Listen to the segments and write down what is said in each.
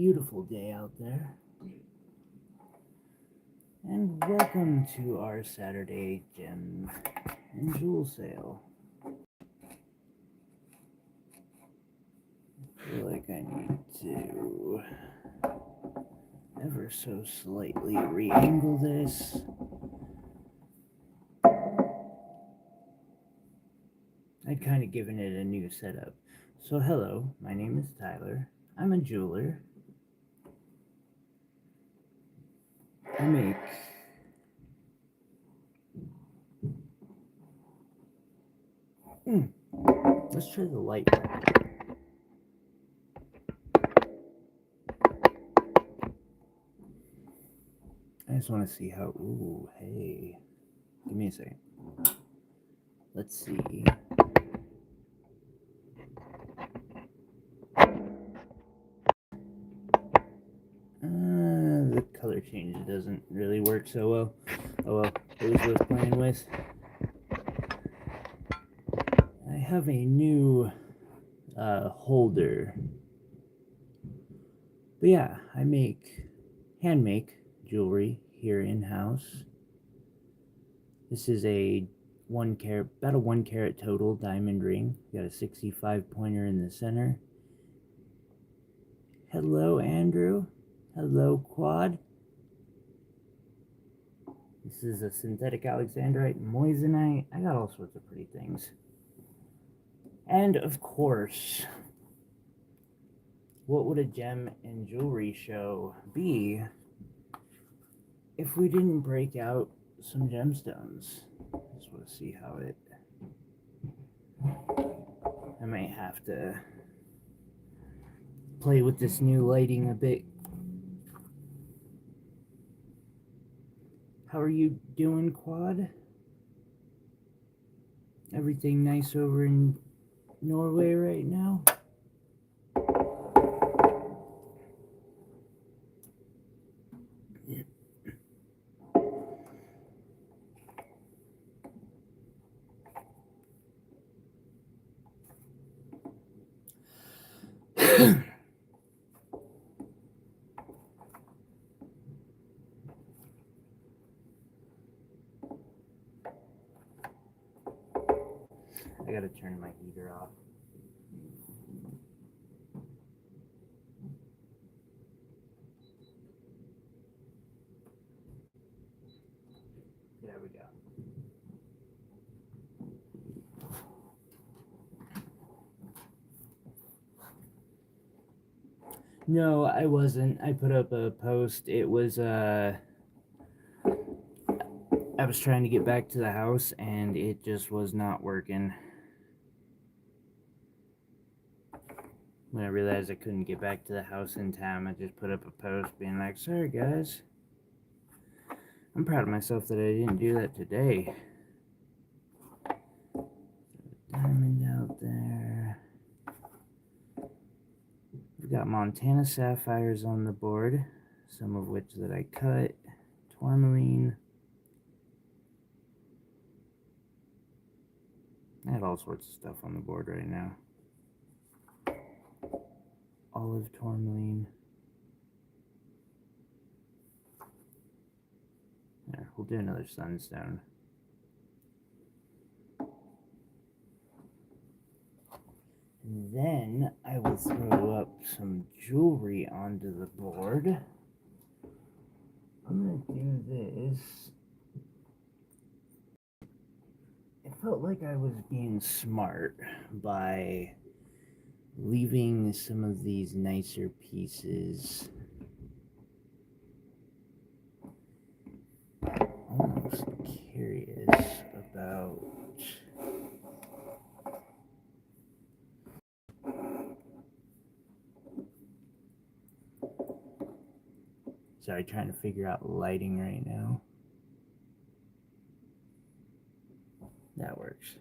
beautiful day out there. And welcome to our Saturday gem and jewel sale. I feel like I need to ever so slightly re-angle this. I'd kind of given it a new setup. So hello, my name is Tyler. I'm a jeweler. I make let's try the light one. I just want to see how. Ooh, hey. Give me a second. Let's see. The color change doesn't really work so well. Oh well, it was worth playing with. I have a new holder. But yeah, I hand make jewelry here in-house. This is a about a 1 carat total diamond ring. Got a 65 pointer in the center. Hello, Andrew. Hello, Quad. This is a synthetic alexandrite moissanite. I got all sorts of pretty things. And of course, what would a gem and jewelry show be if we didn't break out some gemstones? Just want to see how it. I might have to play with this new lighting a bit. How are you doing, Quad? Everything nice over in Norway right now? I gotta turn my heater off. There we go. No, I wasn't. I put up a post. It was, I was trying to get back to the house and it just was not working. When I realized I couldn't get back to the house in time, I just put up a post being like, sorry guys. I'm proud of myself that I didn't do that today. Diamond out there. We've got Montana sapphires on the board, some of which that I cut. Tourmaline. I have all sorts of stuff on the board right now. Olive tourmaline. There, we'll do another sunstone. And then I will throw up some jewelry onto the board. I'm gonna do this. It felt like I was being smart by leaving some of these nicer pieces almost curious about sorry, trying to figure out lighting right now. That works.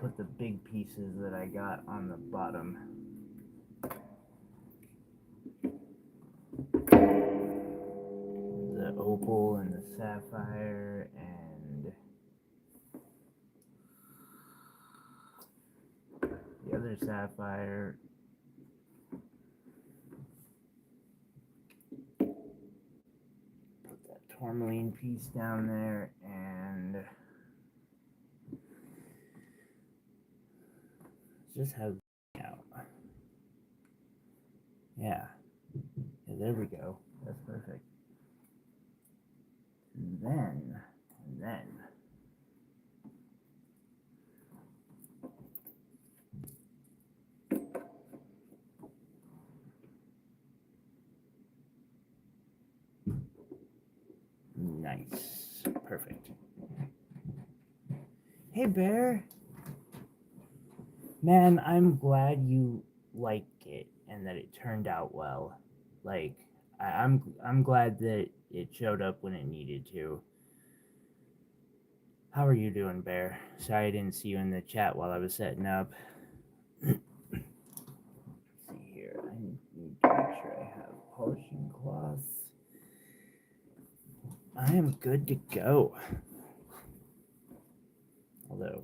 put the big pieces that I got on the bottom. The opal and the sapphire and the other sapphire. Put that tourmaline piece down there and just have out. Yeah, there we go. That's perfect. And then nice. Perfect. Hey, Bear. Man, I'm glad you like it and that it turned out well. Like, I'm glad that it showed up when it needed to. How are you doing, Bear? Sorry I didn't see you in the chat while I was setting up. Let's see here. I need to make sure I have polishing cloth. I am good to go. Although,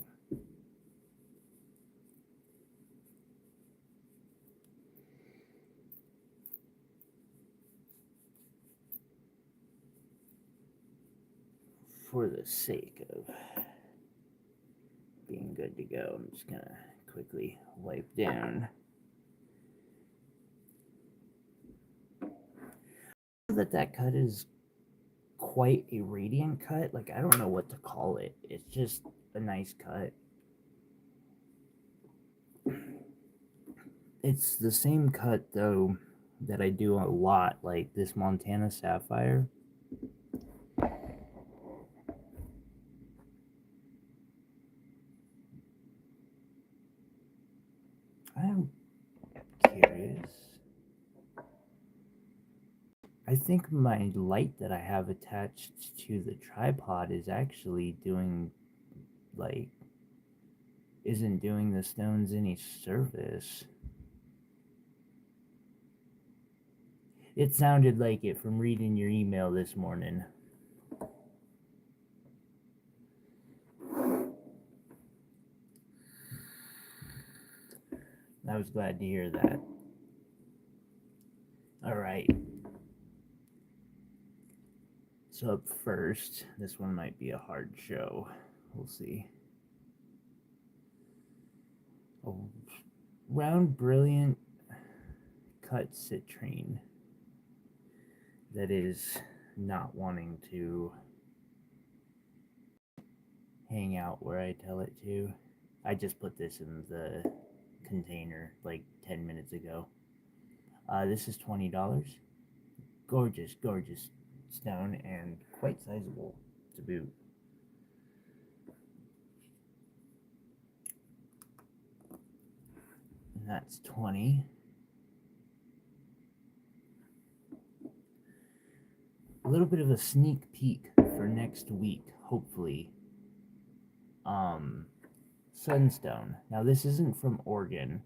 for the sake of being good to go, I'm just gonna quickly wipe down. That cut is quite a radiant cut. Like, I don't know what to call it. It's just a nice cut. It's the same cut though that I do a lot, like this Montana sapphire. I'm curious. I think my light that I have attached to the tripod is actually doing, like, isn't doing the stones any service. It sounded like it from reading your email this morning. I was glad to hear that. All right. So up first, this one might be a hard show. We'll see. A round, brilliant cut citrine that is not wanting to hang out where I tell it to. I just put this in the container like 10 minutes ago. This is $20. Gorgeous, gorgeous stone and quite sizable to boot. And that's 20. A little bit of a sneak peek for next week, hopefully. Sunstone. Now this isn't from Oregon.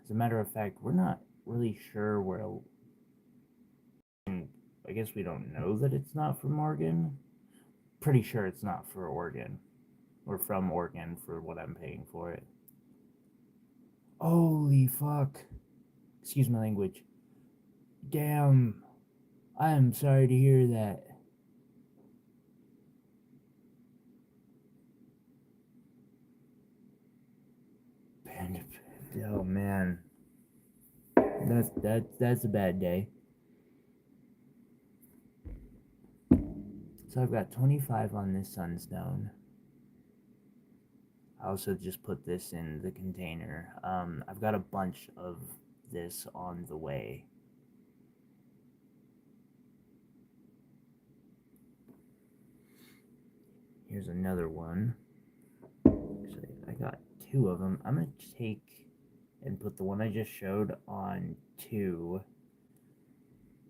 As a matter of fact, we're not really sure where. I guess we don't know that it's not from Oregon. Pretty sure it's not for Oregon. Or from Oregon for what I'm paying for it. Holy fuck. Excuse my language. Damn. I am sorry to hear that. Oh man. That's a bad day. So I've got 25 on this sunstone. I also just put this in the container. I've got a bunch of this on the way. Here's another one. Actually, I got two of them. I'm going to take and put the one I just showed on 2.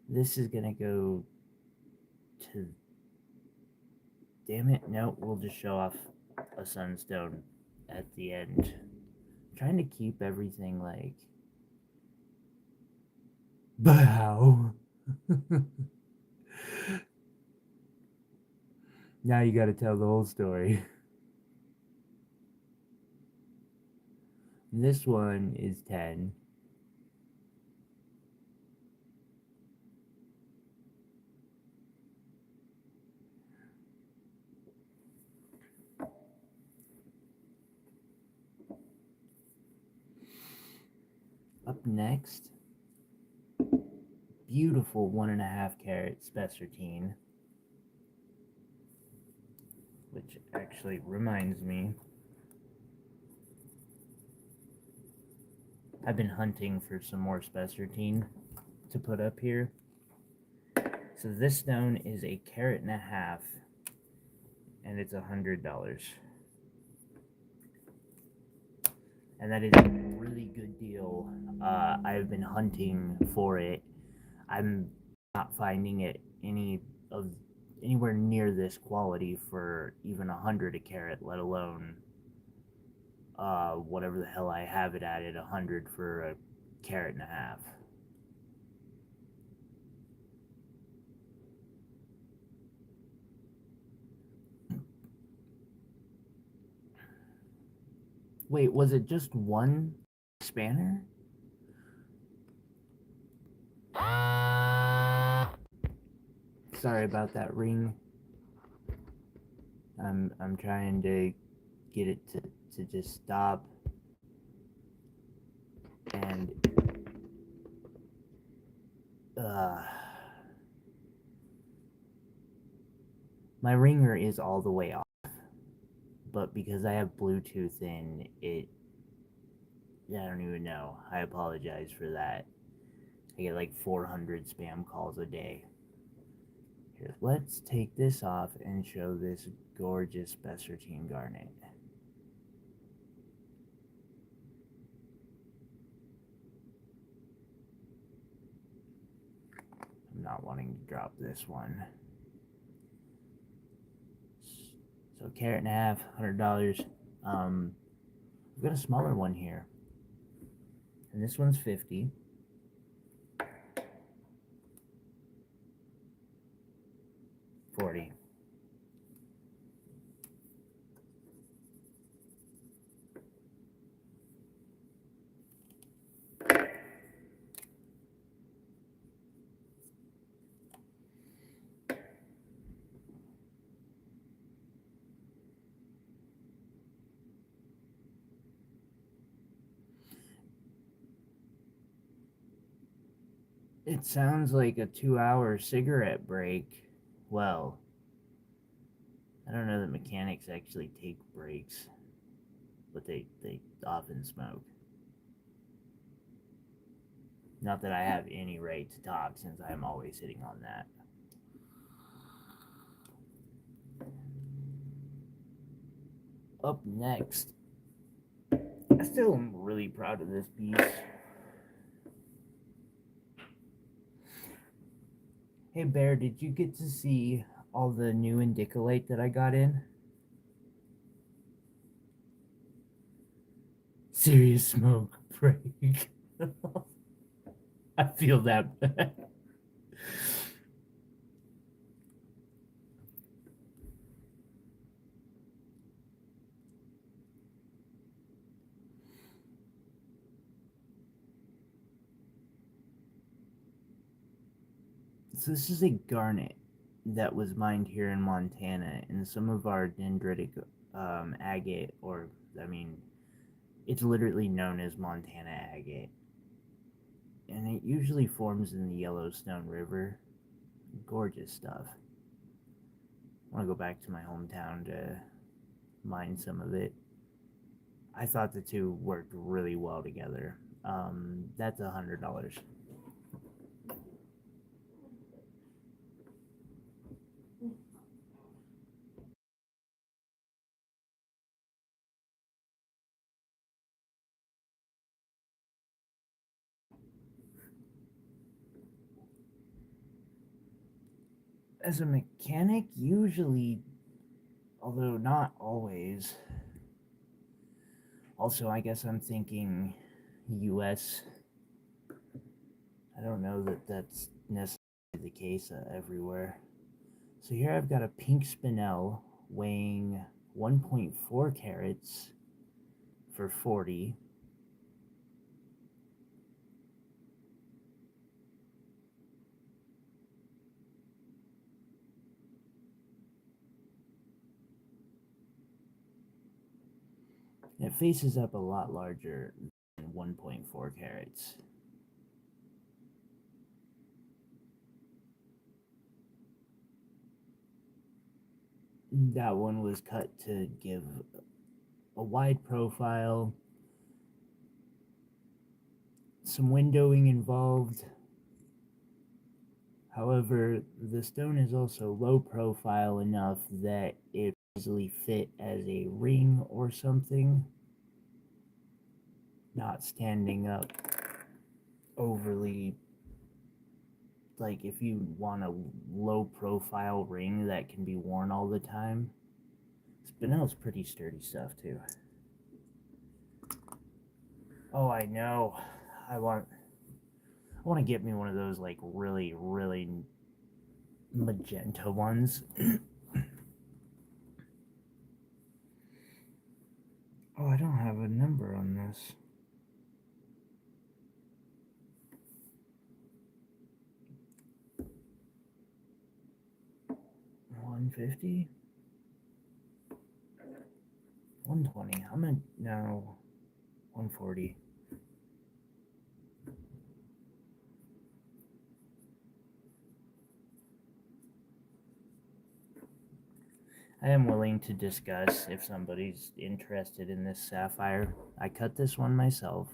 This is going to go to... Damn it, no, we'll just show off a sunstone at the end. I'm trying to keep everything like. Bow. Now you gotta tell the whole story. This one is 10. Up next, beautiful 1.5 carat specimen, which actually reminds me, I've been hunting for some more specimen to put up here. So this stone is 1.5 carats, and it's $100. And that is a really good deal. I've been hunting for it. I'm not finding it anywhere near this quality for even 100 a carat, let alone whatever the hell I have it at 100 for 1.5 carats. Wait, was it just one spanner? Sorry about that ring. I'm trying to get it to just stop. And my ringer is all the way off, but because I have Bluetooth in it, I don't even know. I apologize for that. I get like 400 spam calls a day. Here, let's take this off and show this gorgeous specimen garnet. I'm not wanting to drop this one. So 1.5 carats, $100. We've got a smaller one here, and this one's 50. $40. It sounds like a 2-hour cigarette break. Well, I don't know that mechanics actually take breaks, but they often smoke. Not that I have any right to talk since I'm always sitting on that. Up next, I still am really proud of this piece. Hey Bear, did you get to see all the new indicolite that I got in? Serious smoke break. I feel that bad. So this is a garnet that was mined here in Montana, and some of our dendritic agate, or I mean, it's literally known as Montana agate, and it usually forms in the Yellowstone River. Gorgeous stuff. I want to go back to my hometown to mine some of it. I thought the two worked really well together. That's $100. As a mechanic, usually, although not always, Also, I guess I'm thinking US. I don't know that that's necessarily the case everywhere. So here I've got a pink spinel weighing 1.4 carats for 40. It faces up a lot larger than 1.4 carats. That one was cut to give a wide profile, some windowing involved. However, the stone is also low profile enough that it easily fit as a ring or something, not standing up overly. Like if you want a low profile ring that can be worn all the time, spinel's pretty sturdy stuff too. Oh, I know. I want to get me one of those like really magenta ones. Oh, I don't have a number on this. $150? $120. I'm at now $140. I am willing to discuss if somebody's interested in this sapphire. I cut this one myself.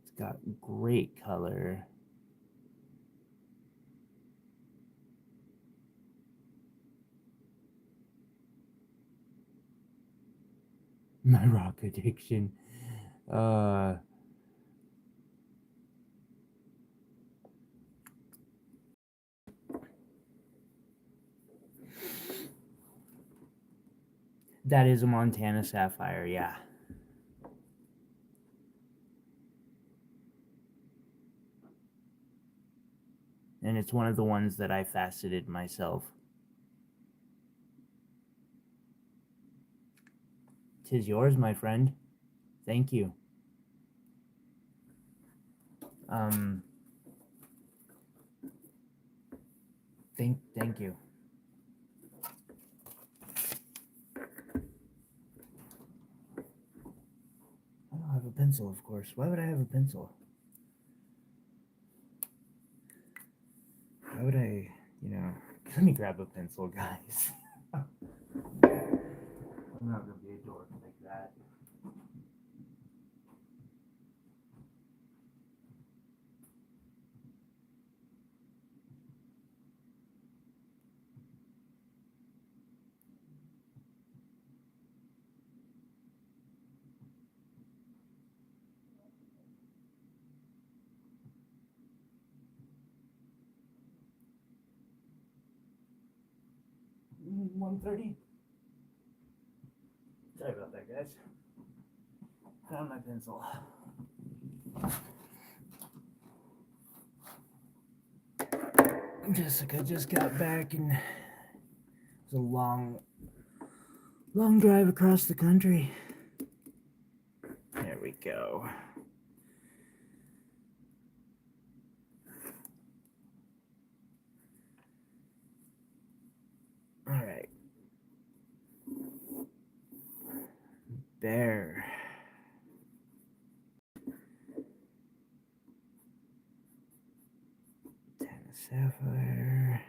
It's got great color. My rock addiction. That is a Montana sapphire, yeah. And it's one of the ones that I faceted myself. 'Tis yours, my friend. Thank you. Thank you. I don't have a pencil, of course. Why would I have a pencil? Why would I, let me grab a pencil, guys. I'm not gonna be a dork like that. $130. Sorry about that, guys. Found my pencil. Jessica just got back and it was a long drive across the country. There we go. All right. There. Sapphire.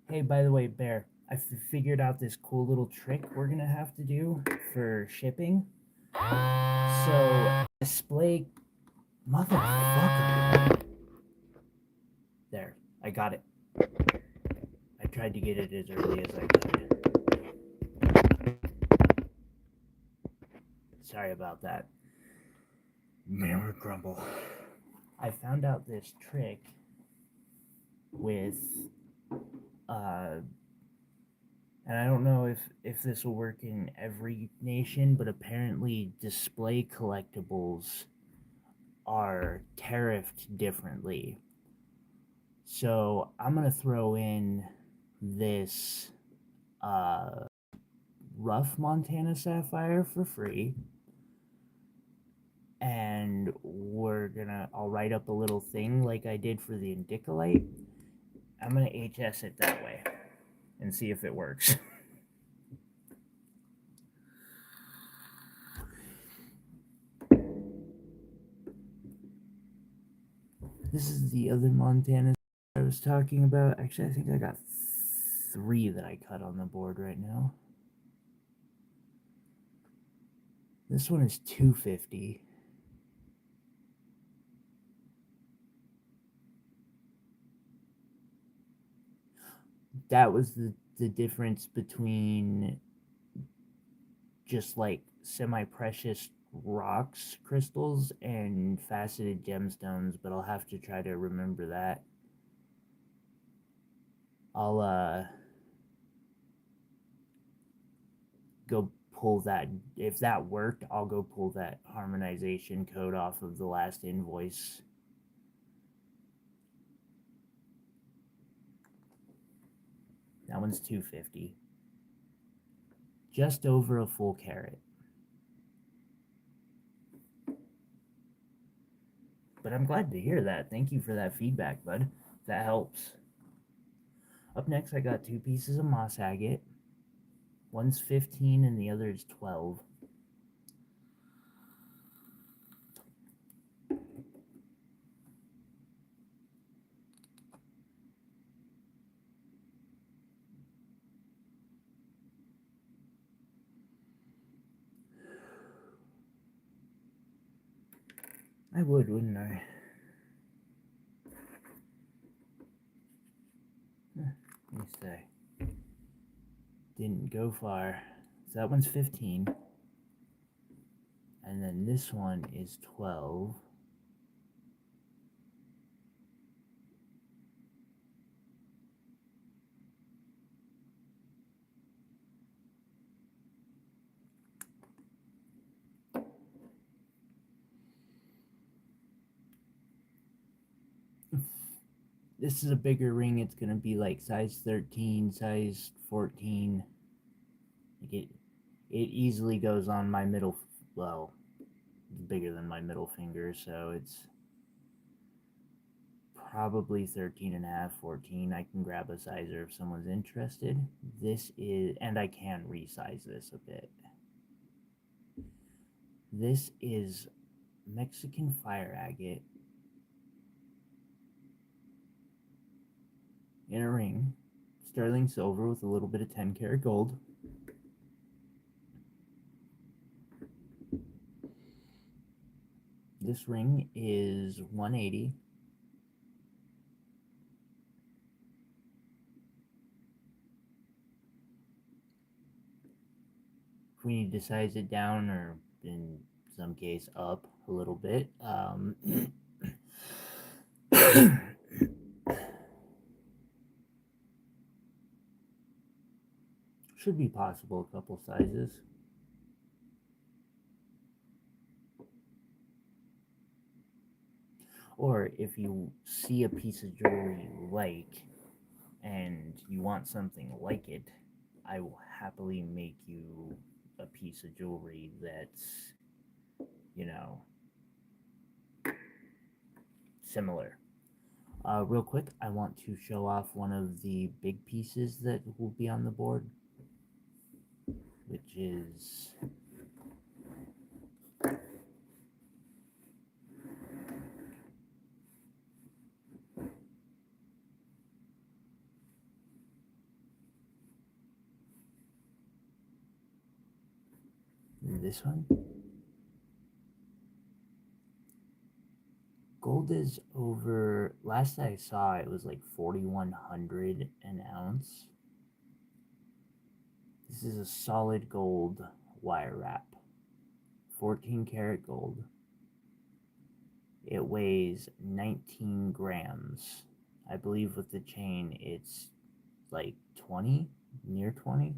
Hey, by the way, Bear, I figured out this cool little trick we're gonna have to do for shipping. So, display. Motherfucker. There, I got it. I tried to get it as early as I could. Sorry about that. Mirror grumble. I found out this trick with, and I don't know if this will work in every nation, but apparently display collectibles are tariffed differently. So I'm going to throw in this rough Montana sapphire for free. And I'll write up a little thing like I did for the indicolite. I'm going to HS it that way and see if it works. This is the other Montana I was talking about. Actually, I think I got 3 that I cut on the board right now. This one is $250. That was the difference between just like semi-precious rocks crystals and faceted gemstones, but I'll have to try to remember that. I'll go pull that. If that worked, I'll go pull that harmonization code off of the last invoice. That one's $250. Just over a full carat. But I'm glad to hear that. Thank you for that feedback, bud. That helps. Up next, I got 2 pieces of moss agate. One's 15 and the other is 12. I would, wouldn't I? Let me say. Didn't go far. So that one's 15. And then this one is 12. This is a bigger ring. It's going to be like size 13, size 14. It easily goes on my middle, well, it's bigger than my middle finger, so it's probably 13 and a half, 14. I can grab a sizer if someone's interested. This is, and I can resize this a bit. This is Mexican fire agate in a ring, sterling silver with a little bit of 10 karat gold. This ring is $180. If we need to size it down, or in some case up a little bit, should be possible, a couple sizes. Or if you see a piece of jewelry you like and you want something like it, I will happily make you a piece of jewelry that's, you know, similar. Real quick, I want to show off one of the big pieces that will be on the board, which is this one. Gold is over, last I saw it was like 4,100 an ounce. This is a solid gold wire wrap, 14 karat gold. It weighs 19 grams. I believe with the chain it's like 20, near 20.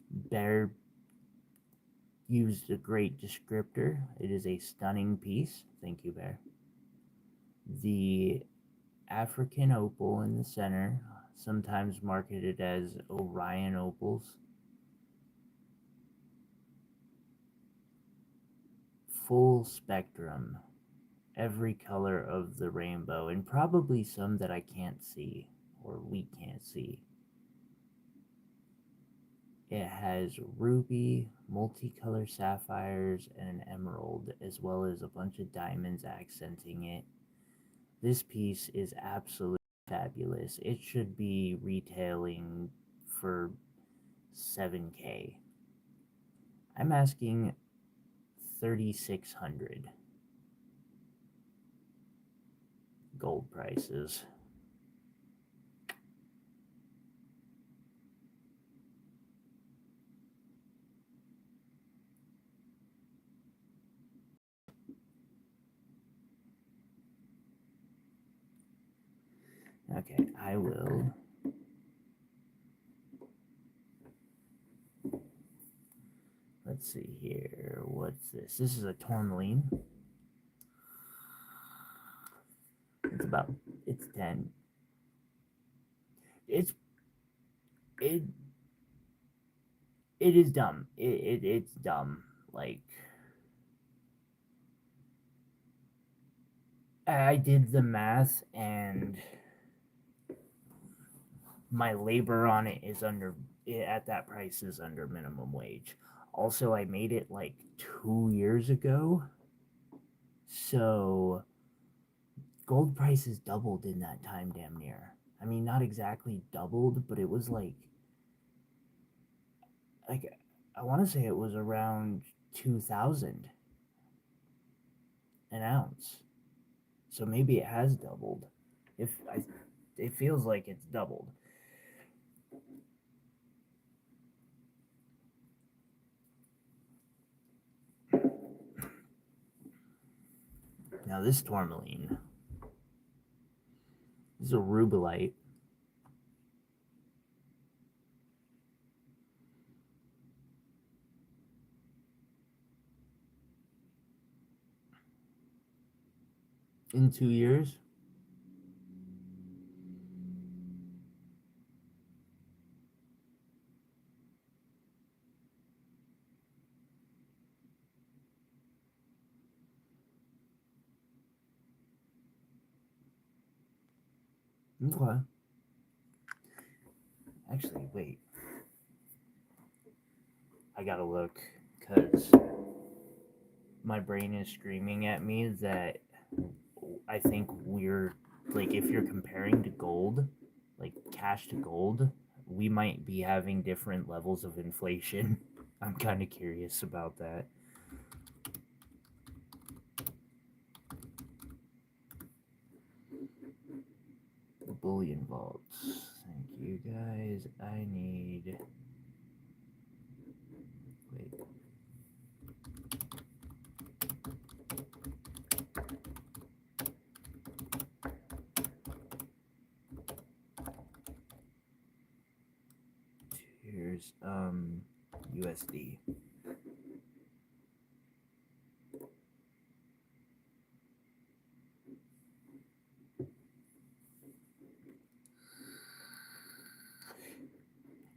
Bear used a great descriptor. It is a stunning piece. Thank you, Bear. The African opal in the center, sometimes marketed as Orion opals. Full spectrum, every color of the rainbow, and probably some that I can't see, or we can't see. It has ruby, multicolor sapphires, and an emerald, as well as a bunch of diamonds accenting it. This piece is absolutely fabulous. It should be retailing for $7K. I'm asking $3,600. Gold prices. Okay, I will. Let's see here. What's this? This is a Tourmaline. It's 10. It is dumb. It's dumb. Like, I did the math, and my labor on it is at that price is under minimum wage. Also, I made it like 2 years ago, so gold prices doubled in that time, damn near. I mean, not exactly doubled, but it was like I want to say it was around 2,000 an ounce. So maybe it has doubled. It feels like it's doubled. Now this tourmaline, this is a rubellite. In 2 years. Okay. Actually, wait. I gotta look, because my brain is screaming at me that I think we're, like, if you're comparing to gold, like cash to gold, we might be having different levels of inflation. I'm kind of curious about that. The bullion vaults. Thank you, guys. I need. Wait. Here's USD.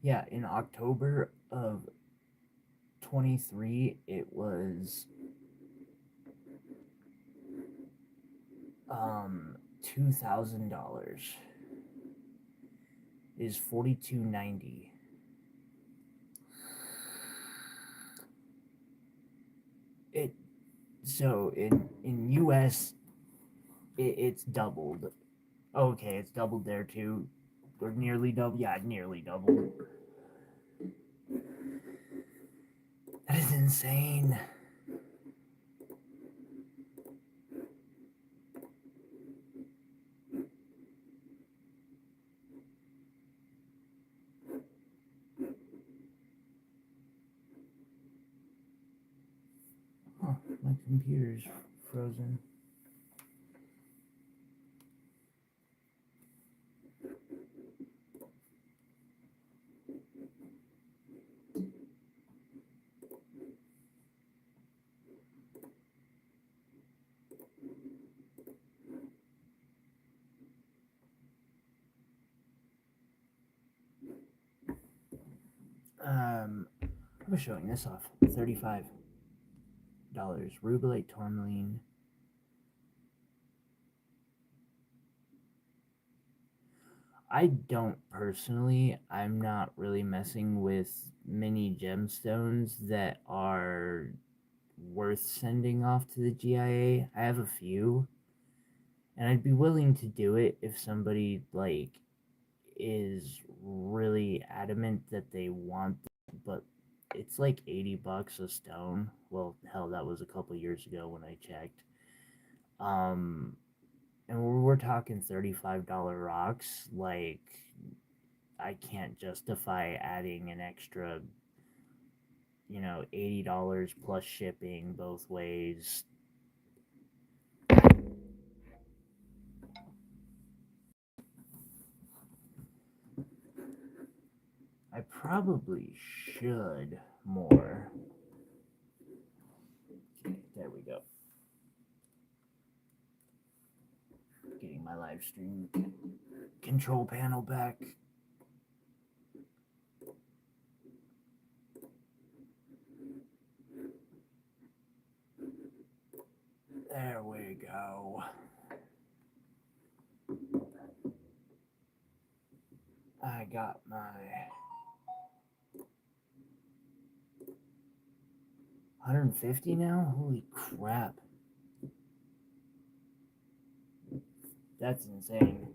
Yeah, in October of 23, it was $2,000 is $42.90. So in US it's doubled. Okay, it's doubled there too, or nearly double. Yeah, nearly doubled. That is insane. Oh, my computer's frozen. I was showing this off. $35. Rubellite Tourmaline. I don't personally. I'm not really messing with many gemstones that are worth sending off to the GIA. I have a few, and I'd be willing to do it if somebody like is really adamant that they want them, but it's like $80 a stone. Well, hell, that was a couple years ago when I checked. And we're talking $35 rocks. Like, I can't justify adding an extra, $80 plus shipping both ways. I probably should more. Okay, there we go. Getting my live stream control panel back. There we go. I got my 150 now? Holy crap. That's insane.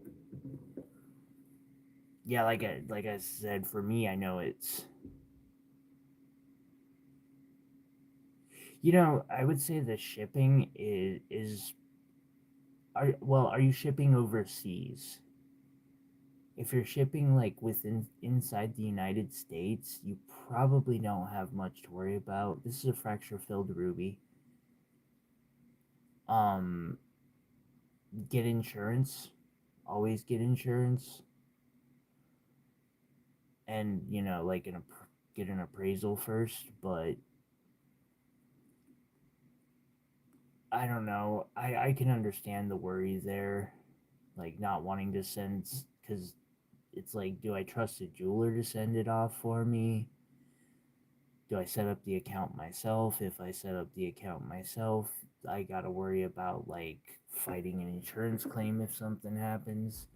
Yeah, like I said, for me, I know it's... I would say the shipping is are you shipping overseas? If you're shipping like inside the United States, you probably don't have much to worry about. This is a fracture filled ruby. Um, get insurance. Always get insurance. And like get an appraisal first. But I don't know. I can understand the worry there, like not wanting to send, because it's like, do I trust a jeweler to send it off for me? Do I set up the account myself? If I set up the account myself, I gotta worry about like fighting an insurance claim if something happens.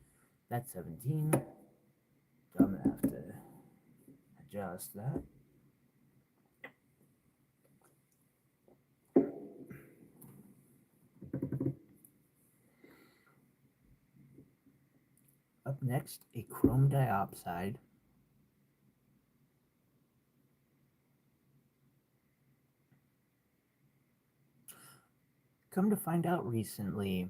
That's 17. So I'm gonna have to adjust that. Up next, a chrome diopside. Come to find out recently,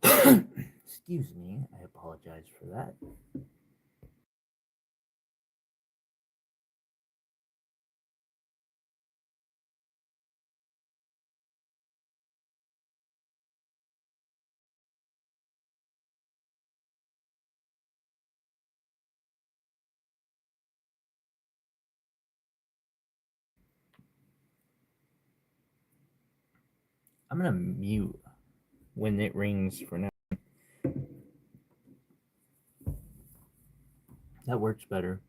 excuse me, I apologize for that. I'm gonna mute when it rings for now. That works better.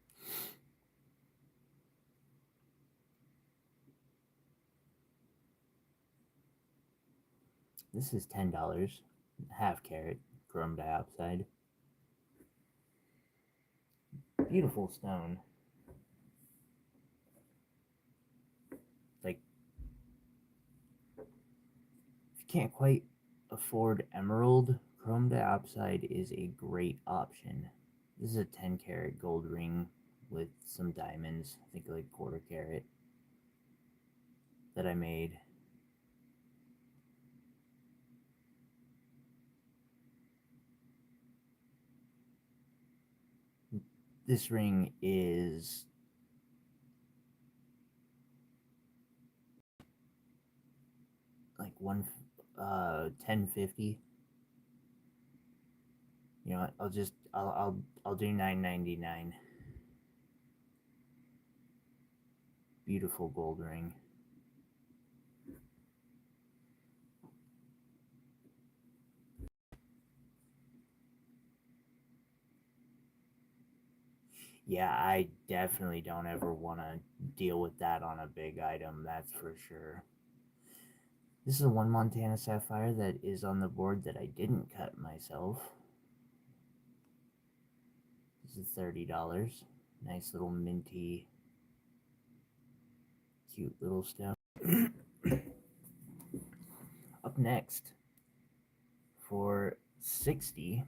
This is $10, half carat chrome diopside. Beautiful stone. Like, if you can't quite afford emerald, chrome diopside is a great option. This is a 10 karat gold ring with some diamonds, I think like quarter carat, that I made. This ring is like 1050. You know what? I'll do 999. Beautiful gold ring. Yeah, I definitely don't ever want to deal with that on a big item, that's for sure. This is a one Montana sapphire that is on the board that I didn't cut myself. This is $30. Nice little minty, cute little stone. Up next, for 60,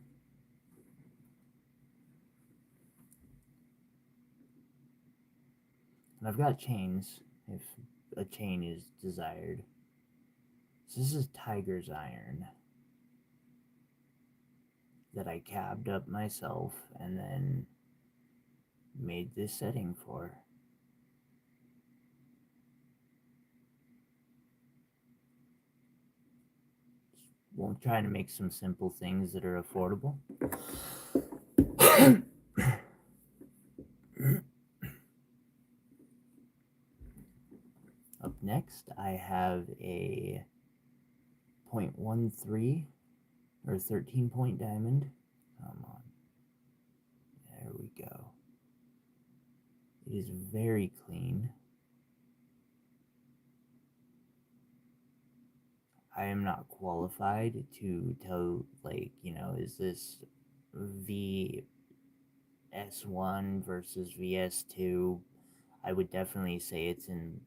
and I've got chains if a chain is desired. So this is tiger's iron that I cabbed up myself and then made this setting for. We'll try to make some simple things that are affordable. Up next, I have a 0.13 or 13 point diamond. Come on. There we go. It is very clean. I am not qualified to tell, like, you know, is this VS1 versus VS2? I would definitely say it's in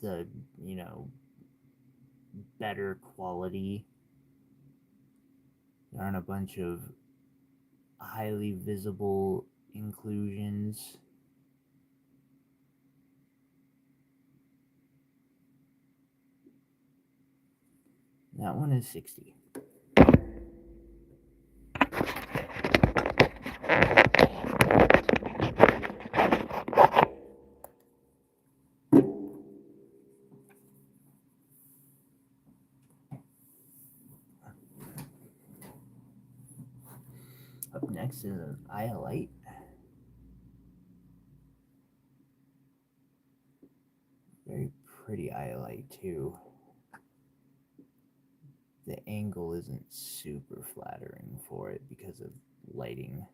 the, you know, better quality. There aren't a bunch of highly visible inclusions. That one is 60. Up next is an iolite. Very pretty iolite too. The angle isn't super flattering for it because of lighting.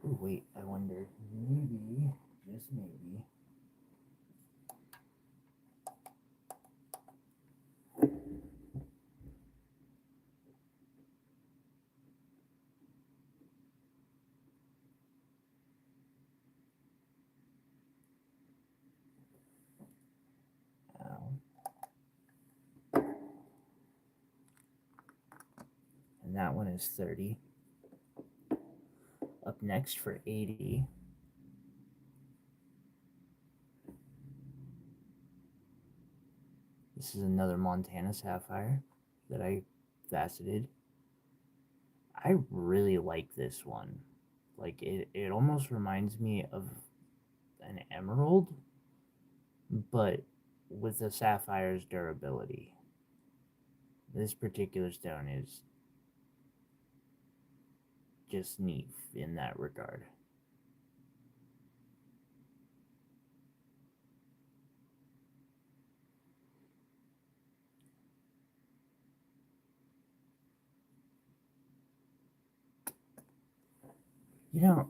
Oh wait, I wonder, maybe, just maybe, and that one is 30. Up next for 80, this is another Montana sapphire that I faceted. I really like this one. Like, it almost reminds me of an emerald, but with a sapphire's durability. This particular stone is just neat in that regard. You know,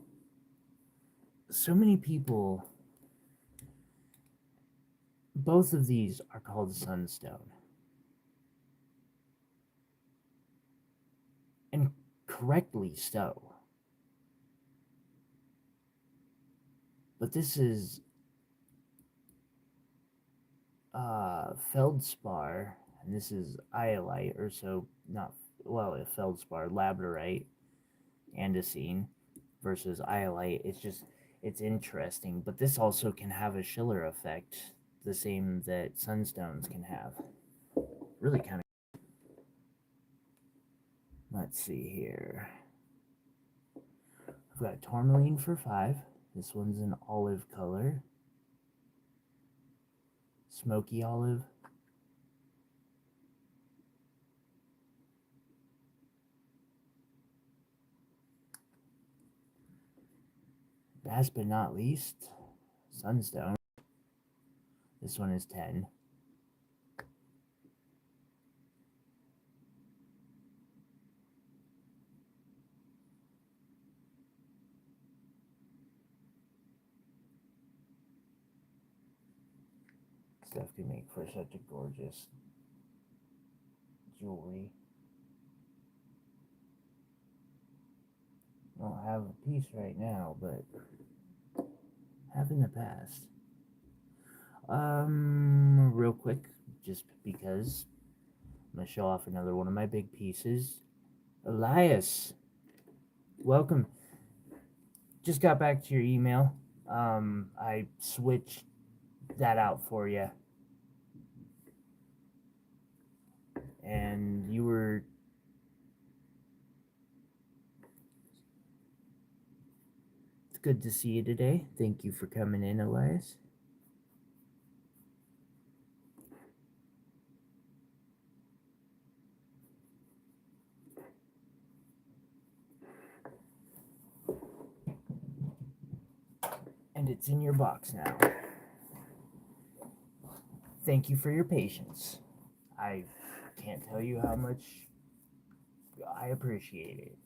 so many people, both of these are called sunstone. And correctly so. But this is feldspar, and this is iolite, or so, not, well, a feldspar, labradorite, andesine. versus iolite. It's interesting, but this also can have a Schiller effect, the same that sunstones can have. Really kind of. Let's see here. I've got Tourmaline for 5. This one's an olive color. Smoky olive. Last but not least, sunstone. This one is 10. Stuff can make for such a gorgeous jewelry. I don't have a piece right now, but have in the past. Real quick, just because I'm gonna show off another one of my big pieces. Elias, welcome. Just got back to your email. I switched that out for you. And you were... It's good to see you today. Thank you for coming in, Elias. And it's in your box now. Thank you for your patience. I can't tell you how much I appreciate it.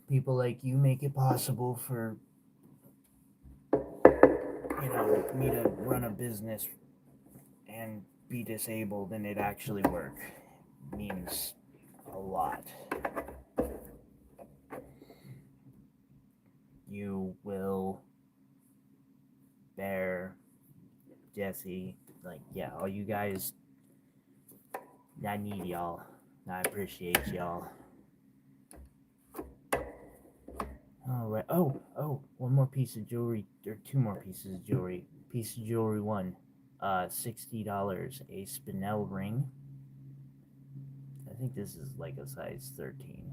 People like you make it possible for, me to run a business and be disabled and it actually work. It means a lot. You, Will, Bear, Jesse, all you guys, I need y'all. I appreciate y'all. Alright, one more piece of jewelry, or 2 more pieces of jewelry. Piece of jewelry 1, $60, a spinel ring. I think this is like a size 13.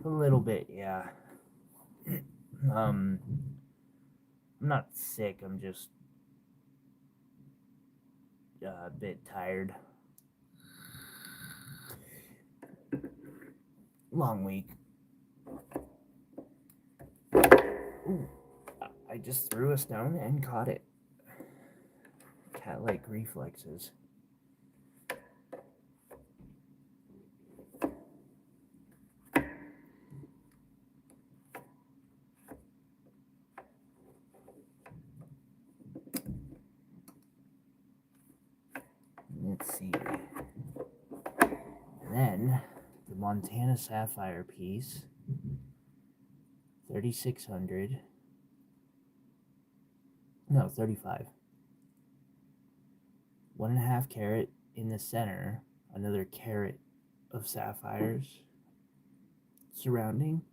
A little bit, yeah. I'm not sick, I'm just a bit tired. Long week. Ooh, I just threw a stone and caught it. Cat-like reflexes. Let's see. And then the Montana sapphire piece, 3,600. No, 35. 1.5 carat in the center, another carat of sapphires surrounding,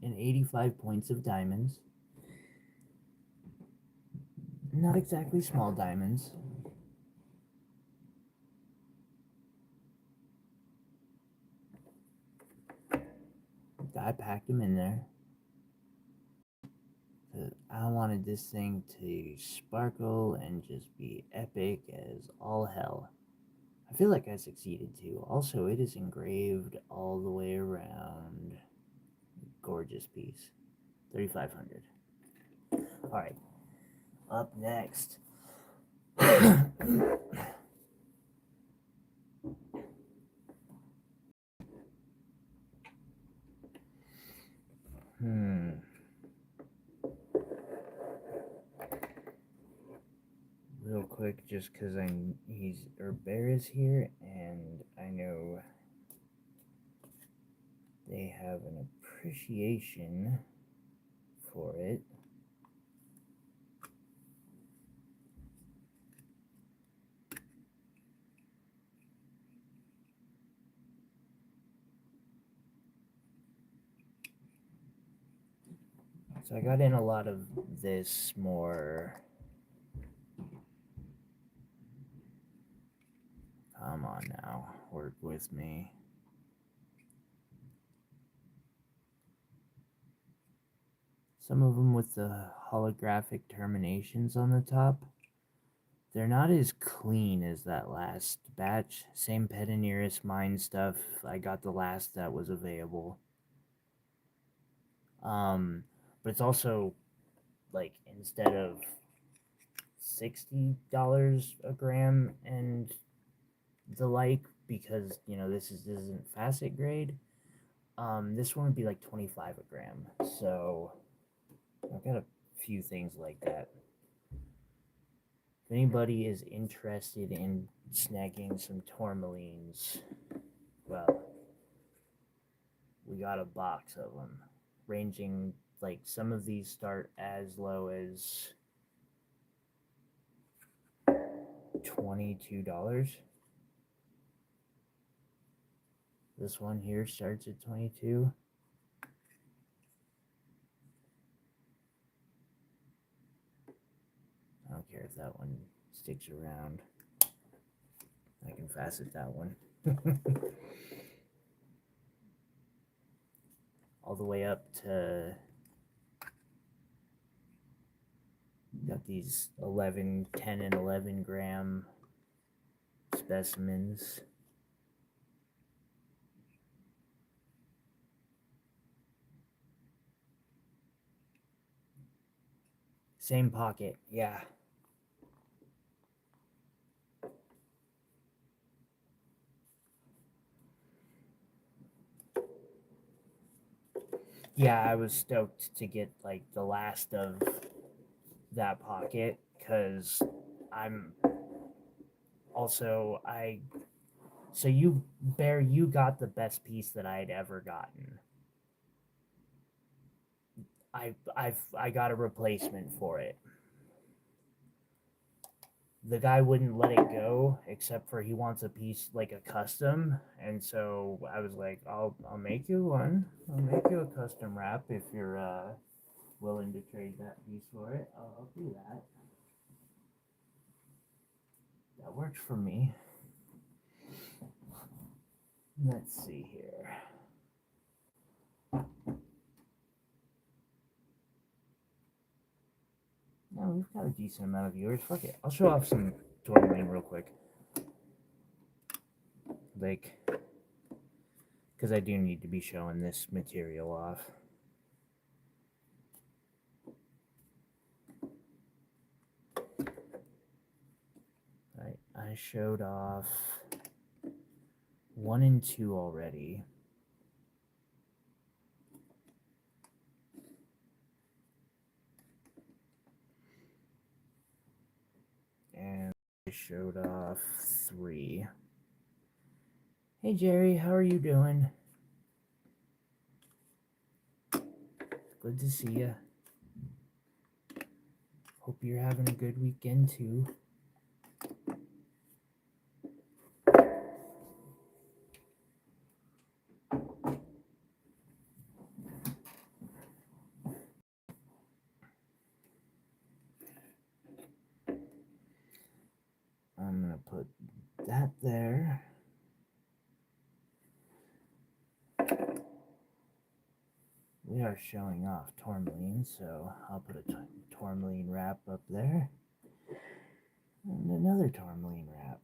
and 85 points of diamonds. Not exactly small diamonds. I packed them in there. I wanted this thing to sparkle and just be epic as all hell. I feel like I succeeded too. Also, it is engraved all the way around. Gorgeous piece. 3,500. Alright. Up next. Real quick, just because Bear is here, and I know they have an appreciation for it. So I got in a lot of this more. Come on now, work with me. Some of them with the holographic terminations on the top. They're not as clean as that last batch. Same Pedinurus mine stuff. I got the last that was available. But it's also like instead of $60 a gram and the like, because you know this isn't facet grade. This one would be like 25 a gram. So I've got a few things like that. If anybody is interested in snagging some tourmalines, well, we got a box of them, ranging like some of these start as low as $22. This one here starts at 22. I don't care if that one sticks around. I can facet that one. All the way up to, got these 10 and 11 gram specimens. Same pocket, yeah. Yeah, I was stoked to get like the last of that pocket because I'm also so you got the best piece that I had ever gotten. I got a replacement for it. The guy wouldn't let it go except for he wants a piece like a custom, and so I was like, I'll make you one. I'll make you a custom wrap if you're willing to trade that piece for it. I'll do that. That works for me. Let's see here. No, we've got a decent amount of viewers. Fuck it. I'll show off some Tourmaline real quick. Like, because I do need to be showing this material off. Right, I showed off 1 and 2 already. And I showed off 3. Hey Jerry, how are you doing? Good to see you. Hope you're having a good weekend too. I'm gonna put that there. We are showing off Tourmaline, so I'll put a Tourmaline wrap up there. And another Tourmaline wrap.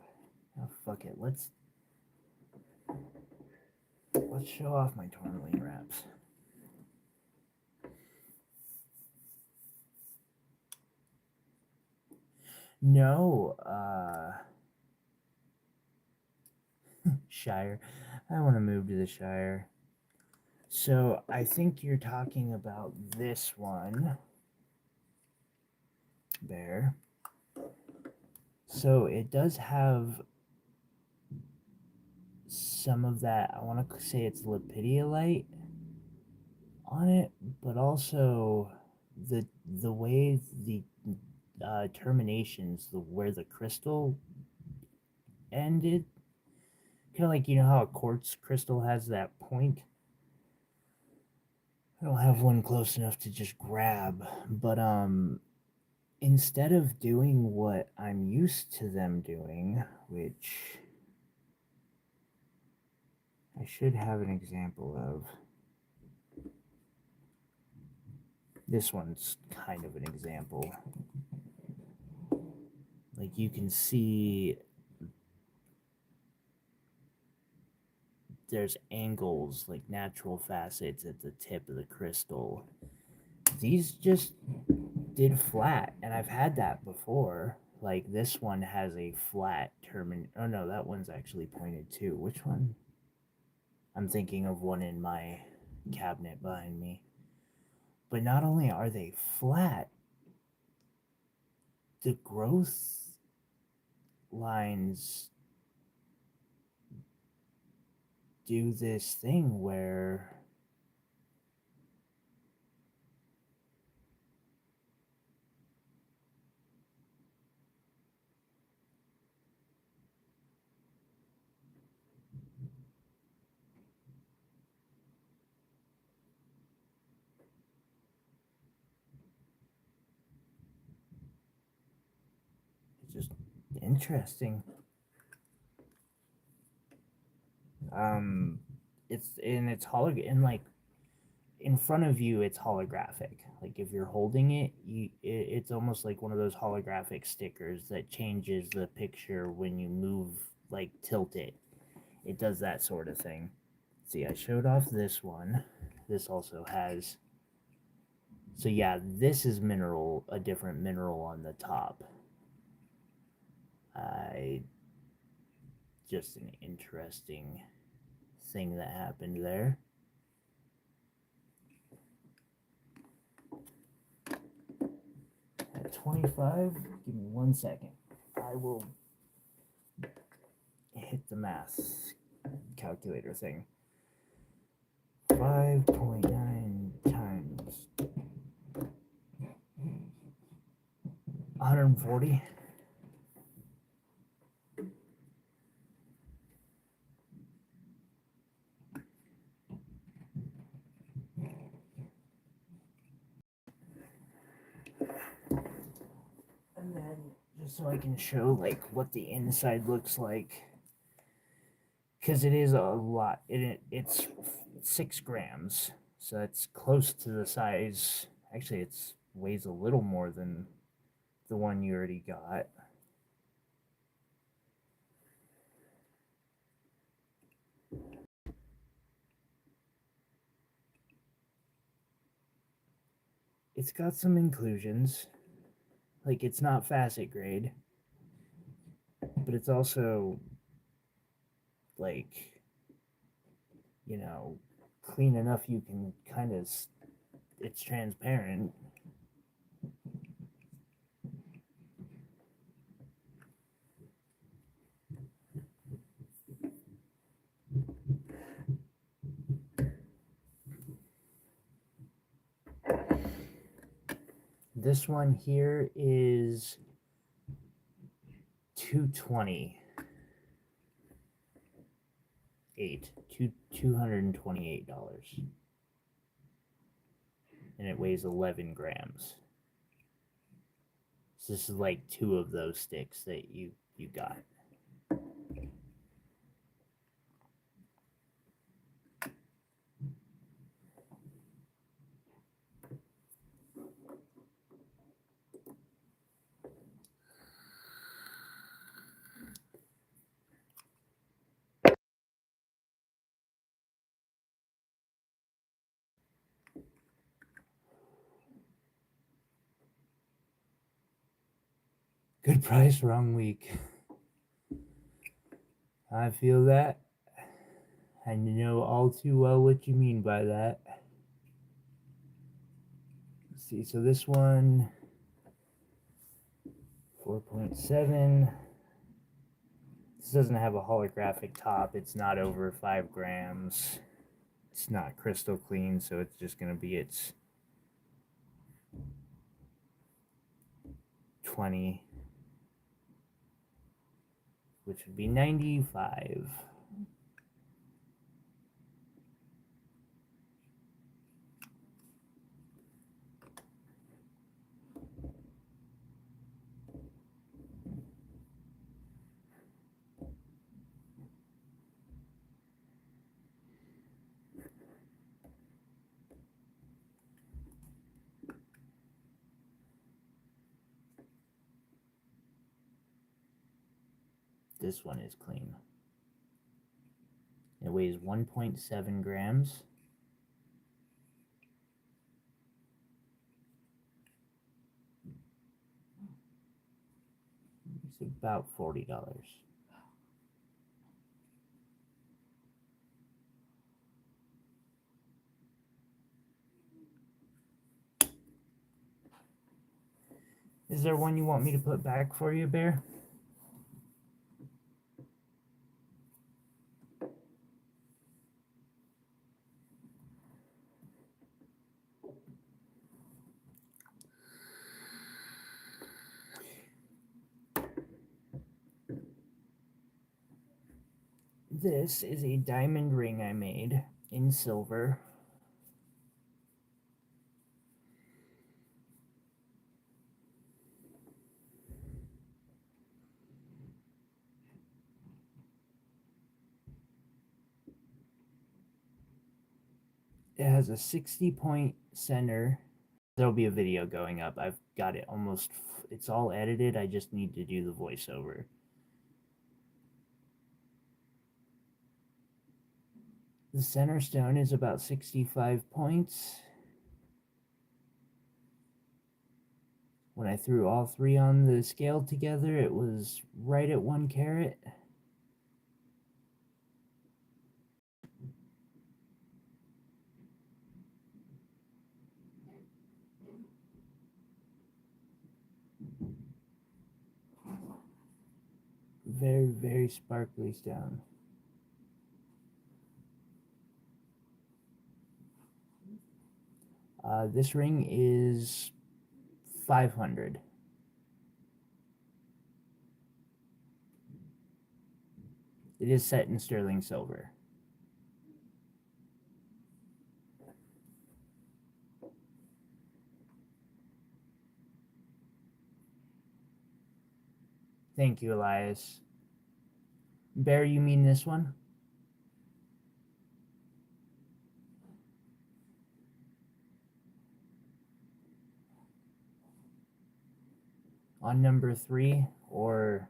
Oh, fuck it. Let's show off my Tourmaline wraps. No, Shire. I want to move to the Shire. So I think you're talking about this one. There. So it does have some of that, I want to say it's lepidiolite on it, but also the way the terminations, where the crystal ended, kind of like, you know how a quartz crystal has that point? I don't have one close enough to just grab, but instead of doing what I'm used to them doing, which I should have an example of. This one's kind of an example. Like you can see there's angles, like natural facets at the tip of the crystal. These just did flat, and I've had that before. Like this one has a flat Tourmaline. Oh no, that one's actually pointed too. Which one? I'm thinking of one in my cabinet behind me. But not only are they flat, the growth lines do this thing where it's just interesting. It's and like in front of you it's holographic. Like if you're holding it, it's almost like one of those holographic stickers that changes the picture when you move, like tilt it. It does that sort of thing. See, I showed off this one. This also has, so yeah, this is mineral, a different mineral on the top. I just an interesting thing that happened there. At 25, give me 1 second. I will hit the math calculator thing. 5.9 times 140. And then just so I can show like what the inside looks like, because it is a lot. It's 6 grams, so it's close to the size. Actually, it's weighs a little more than the one you already got. It's got some inclusions. Like it's not facet grade, but it's also like, you know, clean enough you can kind of, it's transparent. This one here is 228 $228, and it weighs 11 grams. So this is like 2 of those sticks that you got. Good price, wrong week. I feel that. I know all too well what you mean by that. Let's see, so this one, 4.7. This doesn't have a holographic top. It's not over 5 grams. It's not crystal clean, so it's just going to be its 20, which would be 95. this one is clean. It weighs 1.7 grams. It's about $40. Is there one you want me to put back for you, Bear? This is a diamond ring I made in silver. It has a 60-point center. There'll be a video going up. I've got it almost, it's all edited. I just need to do the voiceover. The center stone is about 65 points. When I threw all three on the scale together, it was right at 1 carat. Very, very sparkly stone. This ring is 500. It is set in sterling silver. Thank you, Elias. Bear, you mean this one? On number 3, or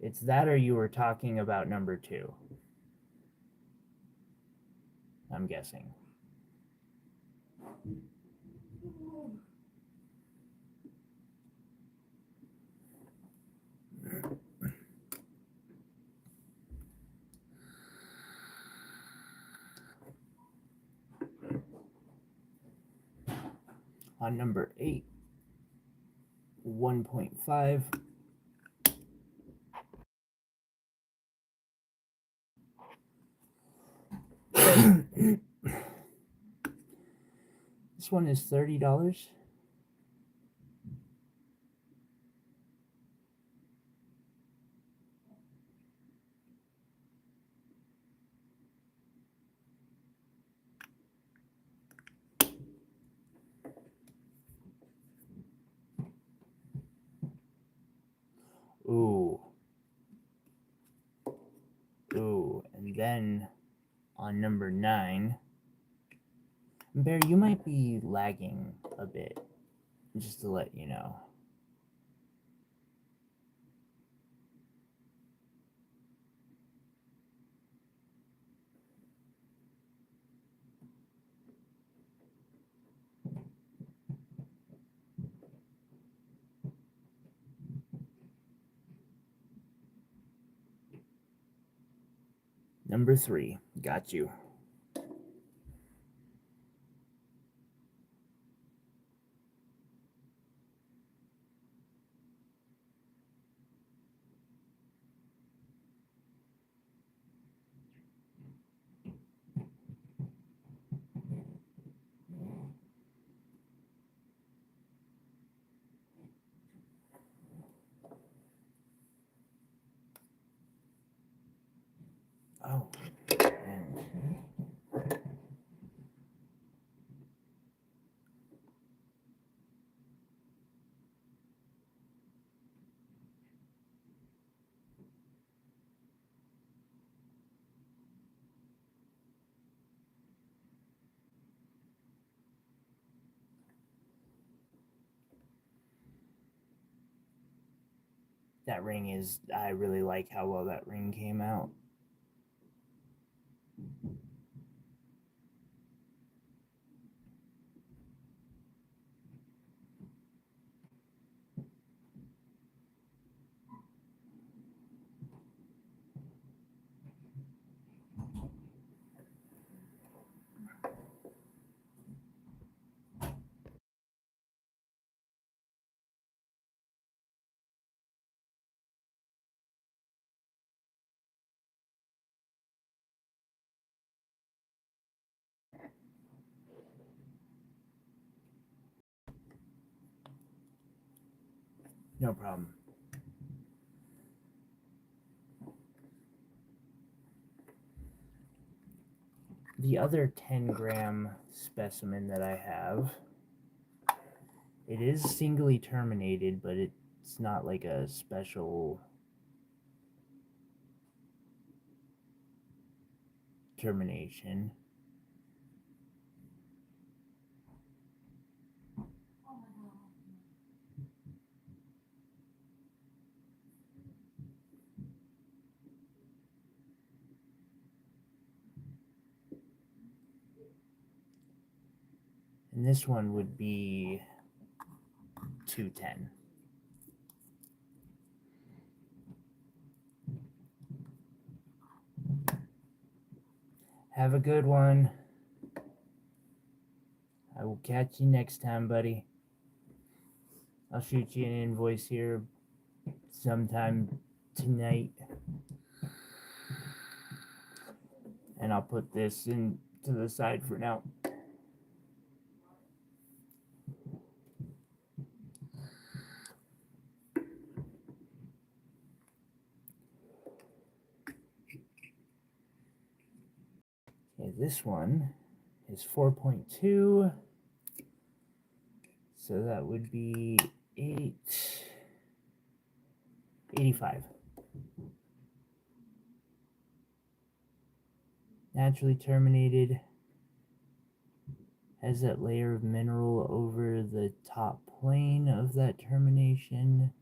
it's that, or you were talking about number 2? I'm guessing. On number 8, 1.5. This one is $30. Ooh. Ooh, and then on number 9, Bear, you might be lagging a bit, just to let you know. Number 3, got you. Oh, and That ring is, I really like how well that ring came out. No problem. The other 10-gram specimen that I have, it is singly terminated, but it's not like a special termination. And this one would be 210. Have a good one. I will catch you next time, buddy. I'll shoot you an invoice here sometime tonight. And I'll put this in to the side for now. Okay, this one is 4.2. So that would be 885. Naturally terminated. Has that layer of mineral over the top plane of that termination.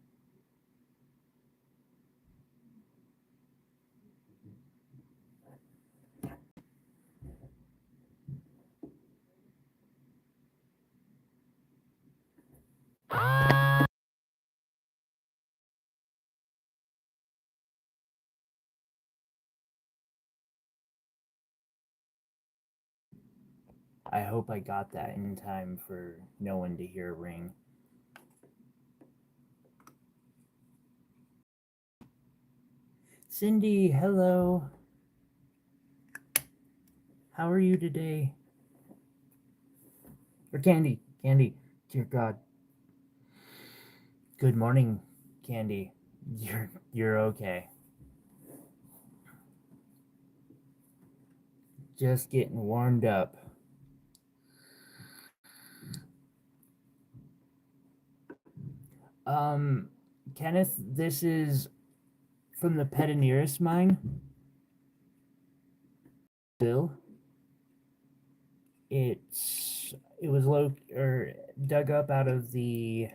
I hope I got that in time for no one to hear a ring. Cindy, hello. How are you today? Or Candy, dear God. Good morning, Candy. You're okay. Just getting warmed up. Kenneth, this is from the Peridot mine. Bill. It was dug up out of the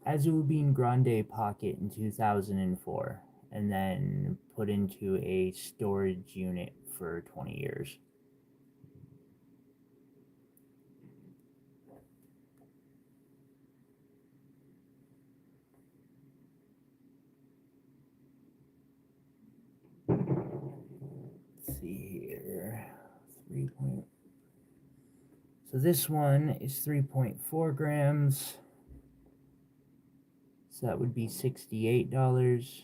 Azulbine Grande pocket in 2004, and then put into a storage unit for 20 years. Let's see here. So this one is 3.4 grams. So that would be $68.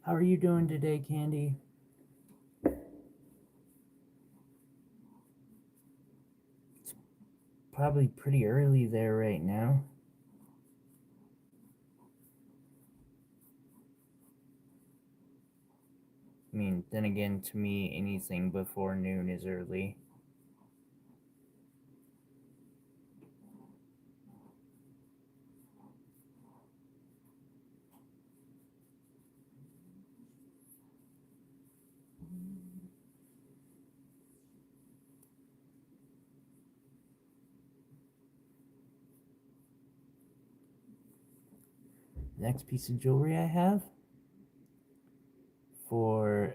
How are you doing today, Candy? It's probably pretty early there right now. I mean, then again, to me, anything before noon is early. The next piece of jewelry I have for,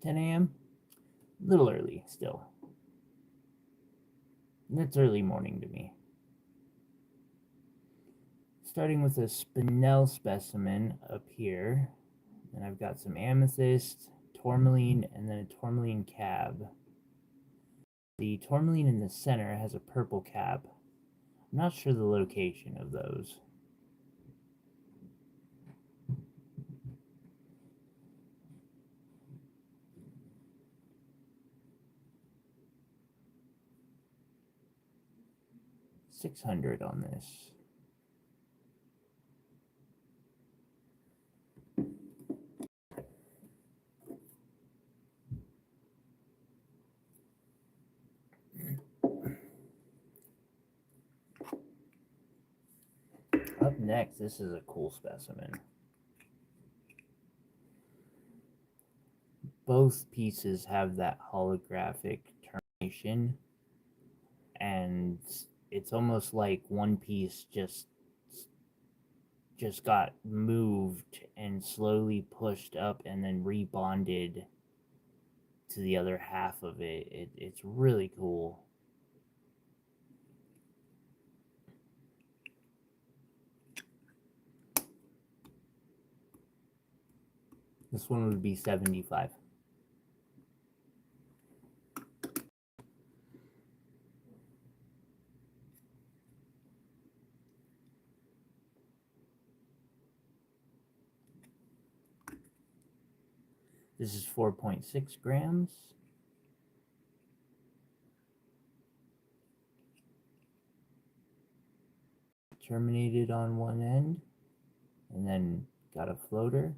10 a.m. A little early still. It's early morning to me. Starting with a spinel specimen up here. And I've got some amethyst, tourmaline, and then a tourmaline cab. The tourmaline in the center has a purple cap. I'm not sure the location of those. $600 on this. Up next, this is a cool specimen. Both pieces have that holographic termination, and it's almost like one piece just got moved and slowly pushed up and then rebonded to the other half of it. It's really cool. This one would be 75. This is 4.6 grams. Terminated on one end, and then got a floater,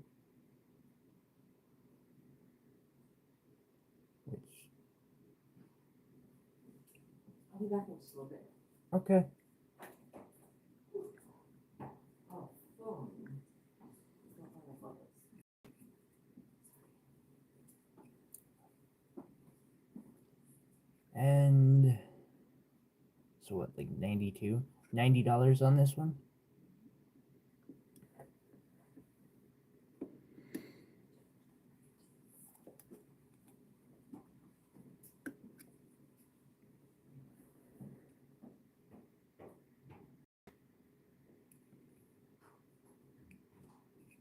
which I'll be back in just a little bit. okay. Oh, phone. Don't have my photos. And so what, like $90 on this one?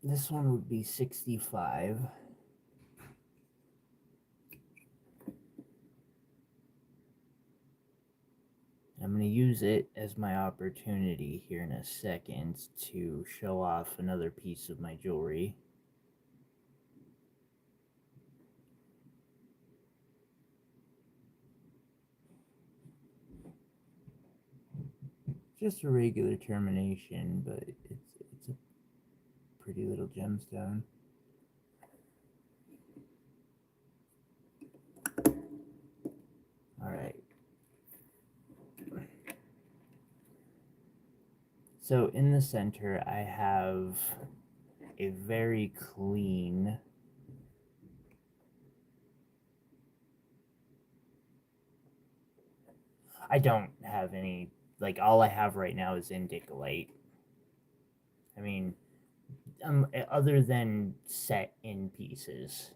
This one would be 65. I'm going to use it as my opportunity here in a second to show off another piece of my jewelry. Just a regular termination, but it's a pretty little gemstone. All right. So in the center, I have a very clean I don't have any, like, all I have right now is indicolite. I mean, other than set in pieces,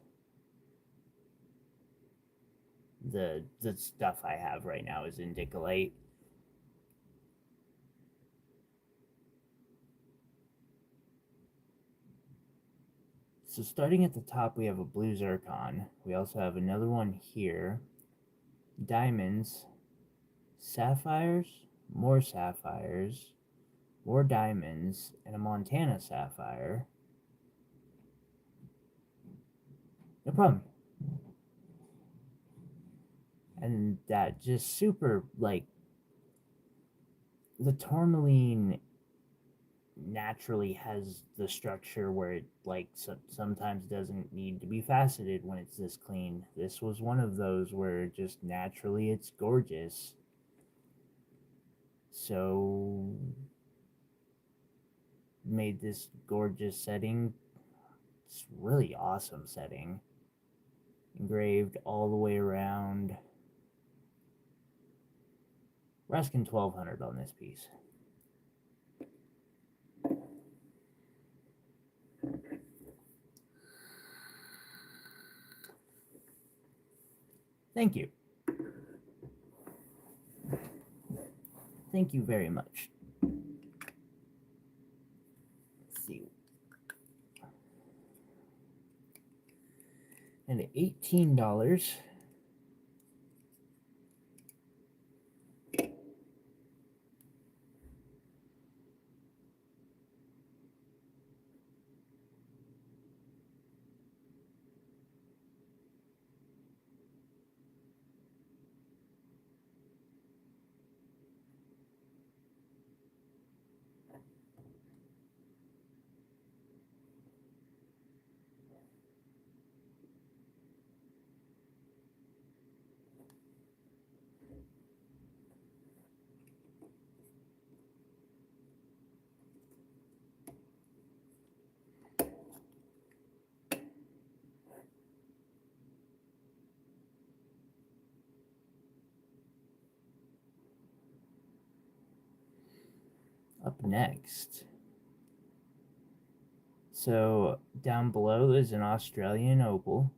the stuff I have right now is indicolite. So starting at the top, we have a blue zircon. We also have another one here. Diamonds, sapphires, more diamonds, and a Montana sapphire. No problem. And that just super, like, the tourmaline naturally has the structure where it, like, sometimes doesn't need to be faceted when it's this clean. This was one of those where just naturally it's gorgeous. So made this gorgeous setting. It's really awesome setting. Engraved all the way around. We're asking $1,200 on this piece. Thank you. Thank you very much. Let's see. And $18. Up next. So down below is an Australian opal,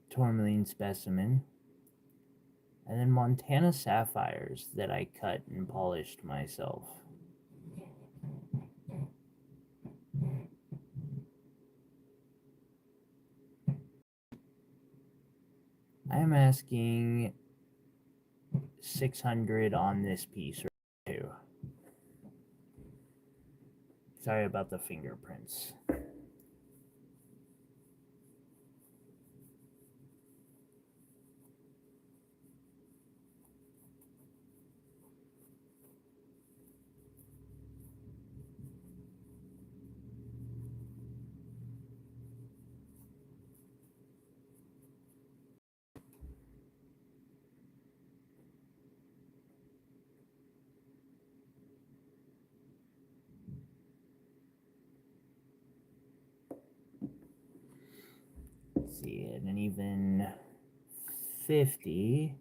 Tourmaline specimen, and then Montana sapphires that I cut and polished myself. I am asking $600 on this piece right too. Sorry about the fingerprints. Let's see, and an even 50.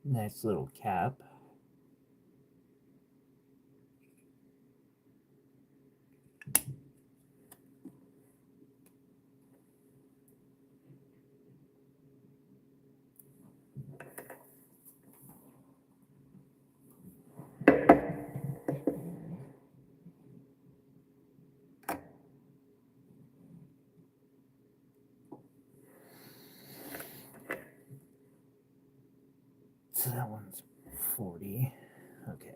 Nice little cap. So that one's 40. Okay.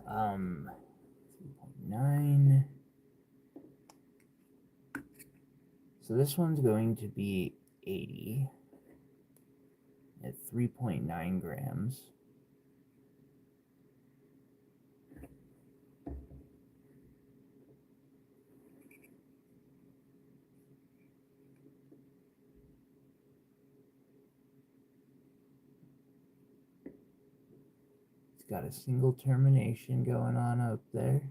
3.9. So this one's going to be 80 at 3.9 grams. It's got a single termination going on up there.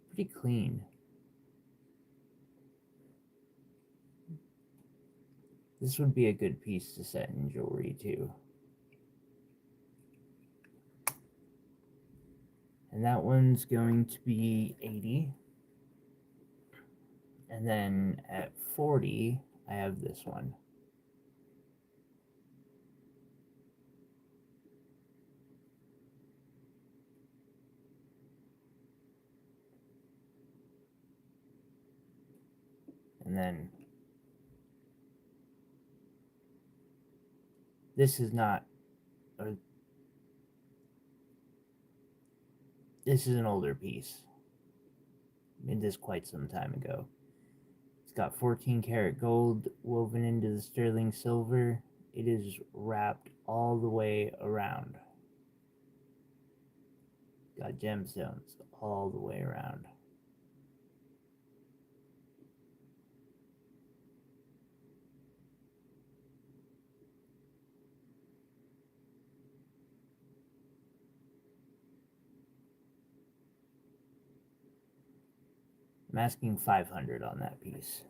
Pretty clean. This would be a good piece to set in jewelry too. And that one's going to be 80. And then at 40, I have this one. And then this is not, this is an older piece. Made this quite some time ago. It's got 14 karat gold woven into the sterling silver. It is wrapped all the way around. Got gemstones all the way around. I'm asking 500 on that piece.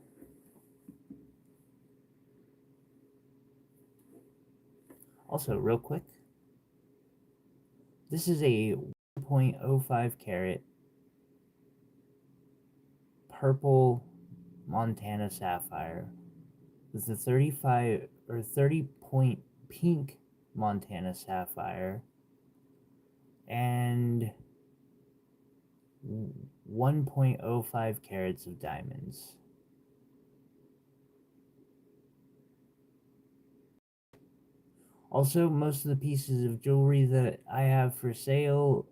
Also, real quick, this is a 1.05 carat purple Montana sapphire with a 35 or 30 point pink Montana sapphire and 1.05 carats of diamonds. Also, most of the pieces of jewelry that I have for sale,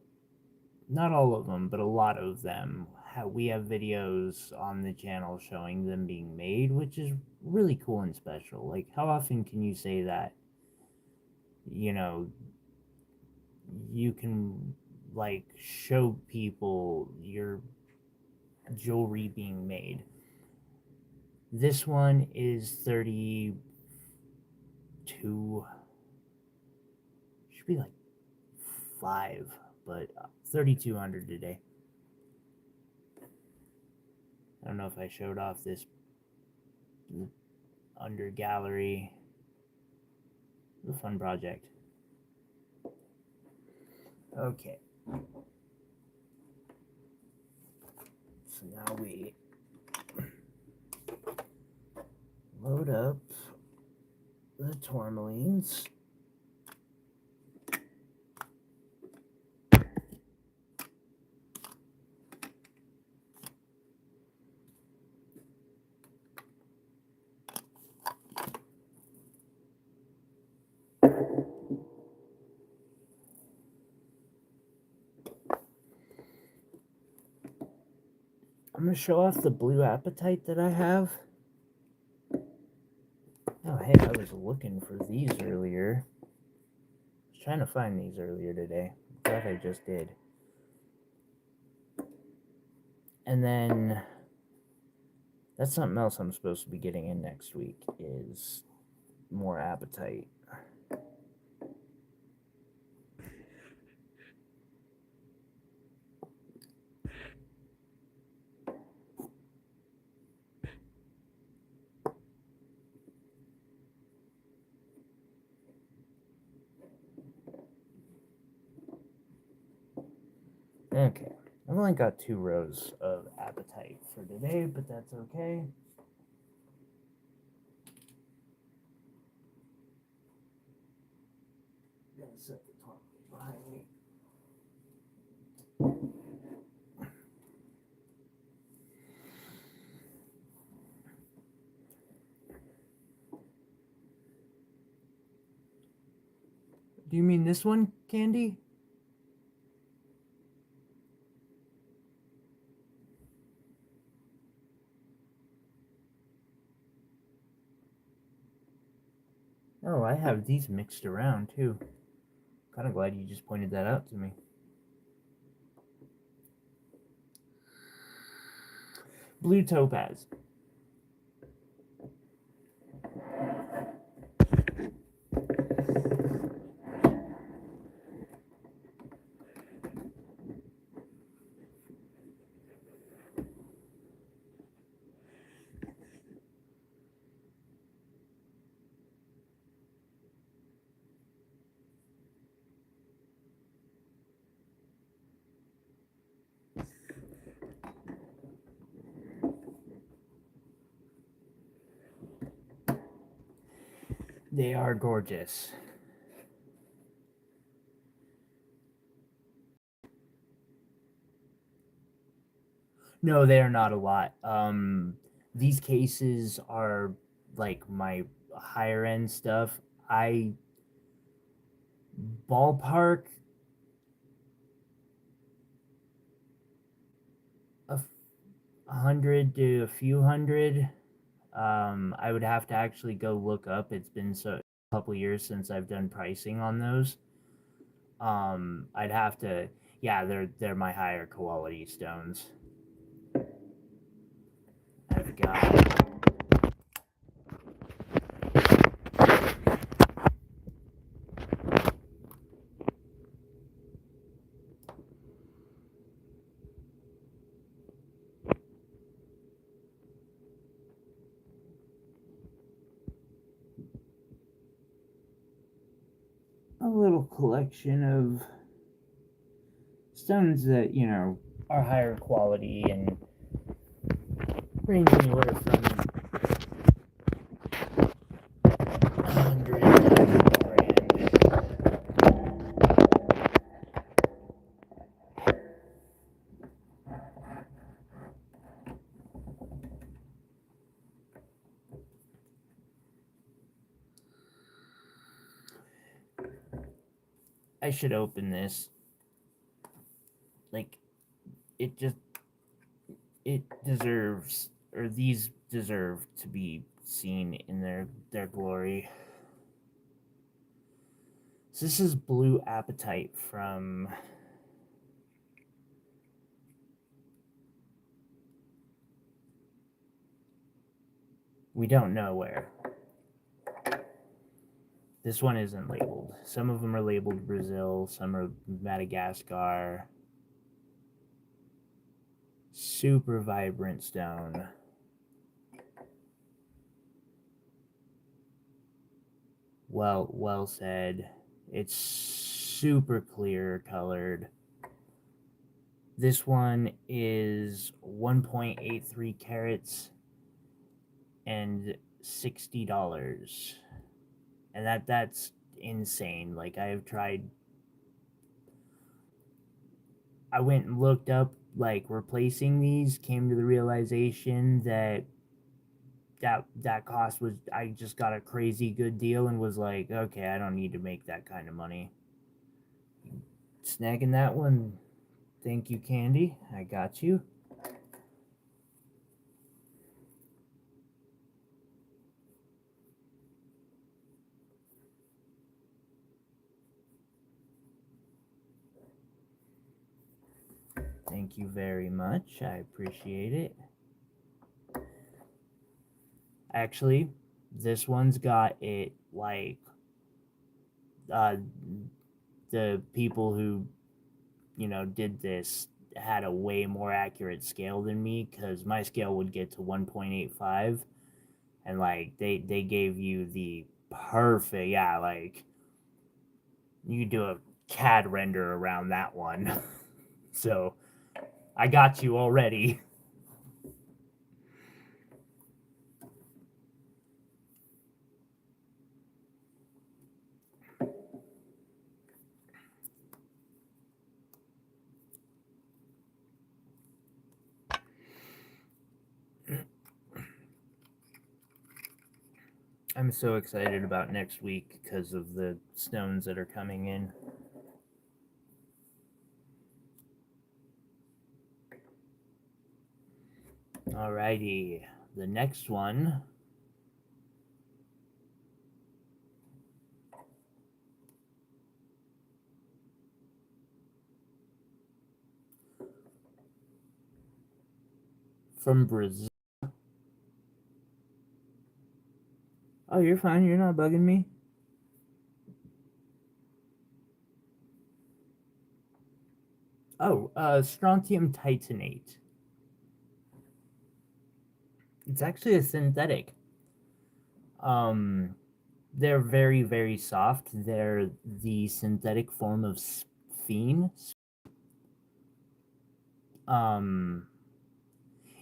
not all of them, but a lot of them, we have videos on the channel showing them being made, which is really cool and special. Like, how often can you say that, you know, you can, like, show people your jewelry being made? This one is 32, should be like 5, but 3,200 today. I don't know if I showed off this under gallery. It was a fun project. Okay. So now we load up the tourmalines. I'm going to show off the blue apatite that I have. Oh, hey, I was looking for these earlier. I was trying to find these earlier today. Glad I just did. And then that's something else I'm supposed to be getting in next week is more apatite. Okay, I've only got 2 rows of apatite for today, but that's okay. I'm gonna set the top behind me. Do you mean this one, Candy? Oh, I have these mixed around too. Kind of glad you just pointed that out to me. Blue topaz. They are gorgeous. No, they are not a lot. These cases are like my higher end stuff. I ballpark a 100 to a few hundred. I would have to actually go look up. It's been a couple years since I've done pricing on those. I'd have to, Yeah, they're my higher quality stones. I've got a little collection of stones that, you know, are higher quality and range anywhere from 100 to grand. I should open this. Like, it deserves, or these deserve to be seen in their glory. So this is blue apatite from we don't know where. This one isn't labeled. Some of them are labeled Brazil, some are Madagascar. Super vibrant stone. Well said. It's super clear colored. This one is 1.83 carats and $60. And that's insane. Like, I went and looked up like replacing these, came to the realization that cost was, I just got a crazy good deal and was like, okay, I don't need to make that kind of money. Snagging that one. Thank you, Candy. I got you. Thank you very much. I appreciate it. Actually, this one's got it like the people who, you know, did this had a way more accurate scale than me, because my scale would get to 1.85, and like they gave you the perfect, yeah, like you could do a CAD render around that one. So I got you already. I'm so excited about next week because of the stones that are coming in. Alrighty, the next one from Brazil. Oh, you're fine. You're not bugging me. Oh, strontium titanate. It's actually a synthetic. They're very, very soft. They're the synthetic form of sphene.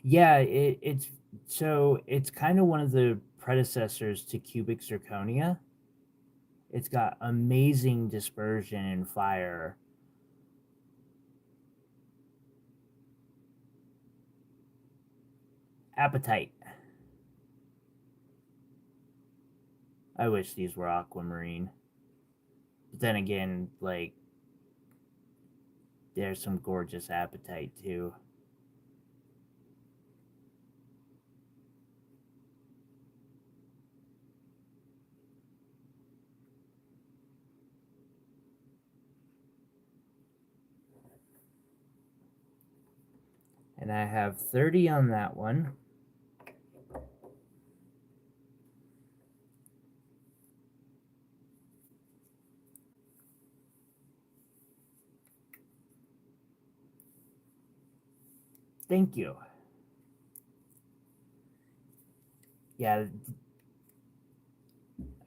Yeah, it's kind of one of the predecessors to cubic zirconia. It's got amazing dispersion and fire. Apatite. I wish these were aquamarine. But then again, like, there's some gorgeous apatite too. And I have 30 on that one. Thank you. Yeah,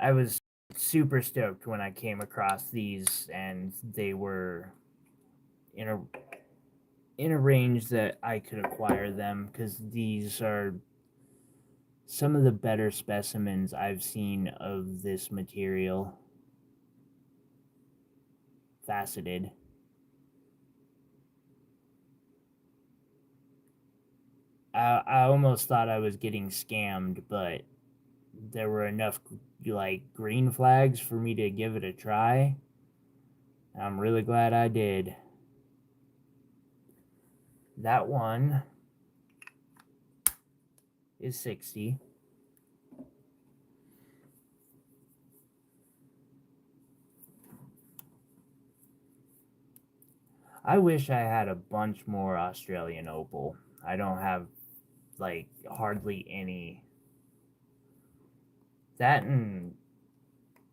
I was super stoked when I came across these, and they were in a range that I could acquire them, because these are some of the better specimens I've seen of this material. Faceted. I almost thought I was getting scammed, but there were enough like green flags for me to give it a try. I'm really glad I did. That one is 60. I wish I had a bunch more Australian opal. I don't have like hardly any. That, and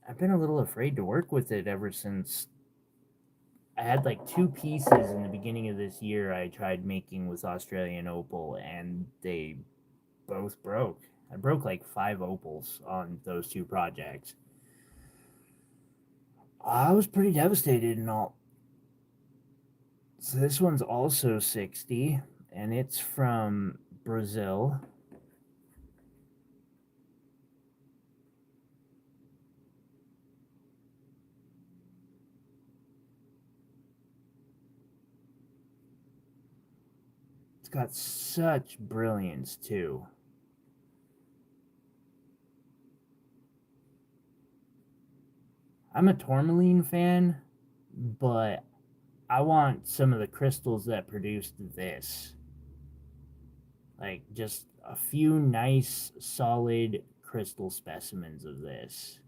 I've been a little afraid to work with it ever since I had like 2 pieces in the beginning of this year I tried making with Australian opal, and they both broke. I broke like 5 opals on those 2 projects. I was pretty devastated and all. So this one's also 60, and it's from Brazil. It's got such brilliance too. I'm a Tourmaline fan, but I want some of the crystals that produced this. Like just a few nice, solid crystal specimens of this.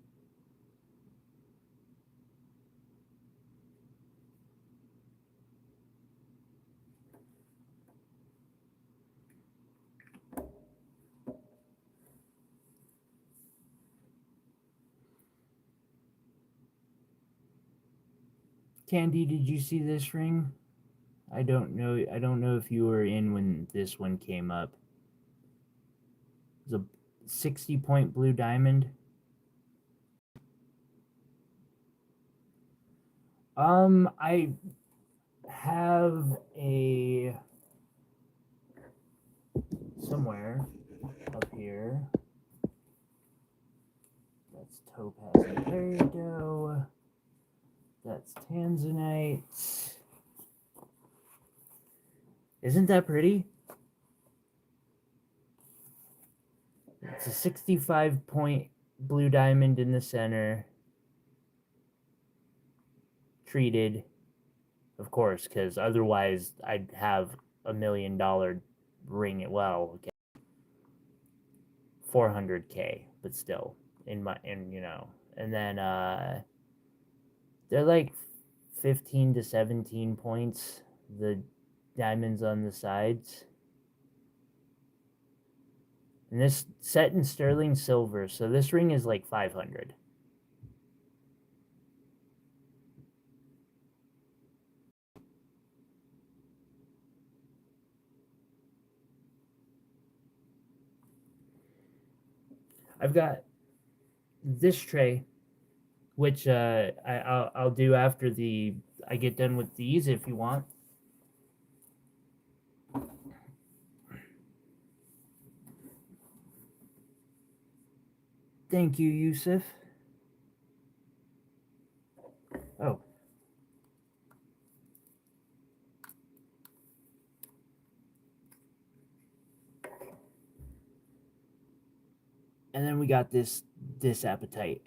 Candy, did you see this ring? I don't know. I don't know if you were in when this one came up. It's a 60-point blue diamond. I have a somewhere up here. That's topaz and peridot. That's tanzanite. Isn't that pretty? It's a 65-point blue diamond in the center. Treated, of course, because otherwise I'd have $1 million ring. Well, okay, 400K, but still, and and then they're like 15 to 17 points. The diamonds on the sides. And this set in sterling silver, so this ring is like 500. I've got this tray, which I'll do after I get done with these if you want. Thank you, Yusuf. Oh. And then we got this apatite.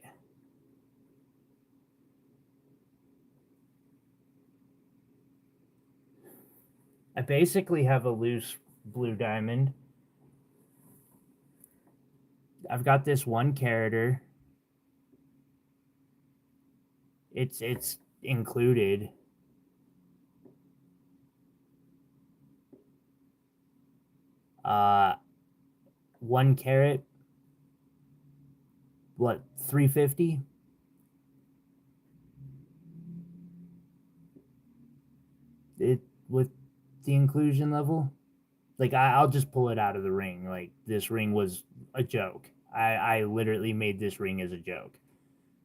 I basically have a loose blue diamond. I've got this 1 carater. It's included. Uh, 1 carat, what, 350? It with the inclusion level? Like I'll just pull it out of the ring. Like this ring was a joke. I literally made this ring as a joke.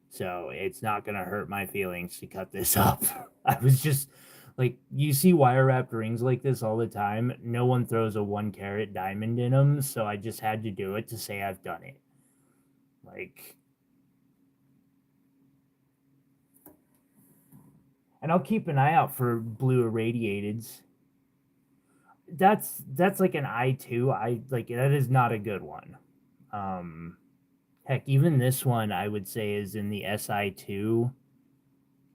So it's not gonna hurt my feelings to cut this up. I was just like, you see wire wrapped rings like this all the time. No one throws a 1 carat diamond in them, so I just had to do it to say I've done it. Like, and I'll keep an eye out for blue irradiateds. That's like an I2. I like that is not a good one. Heck, even this one I would say is in the SI2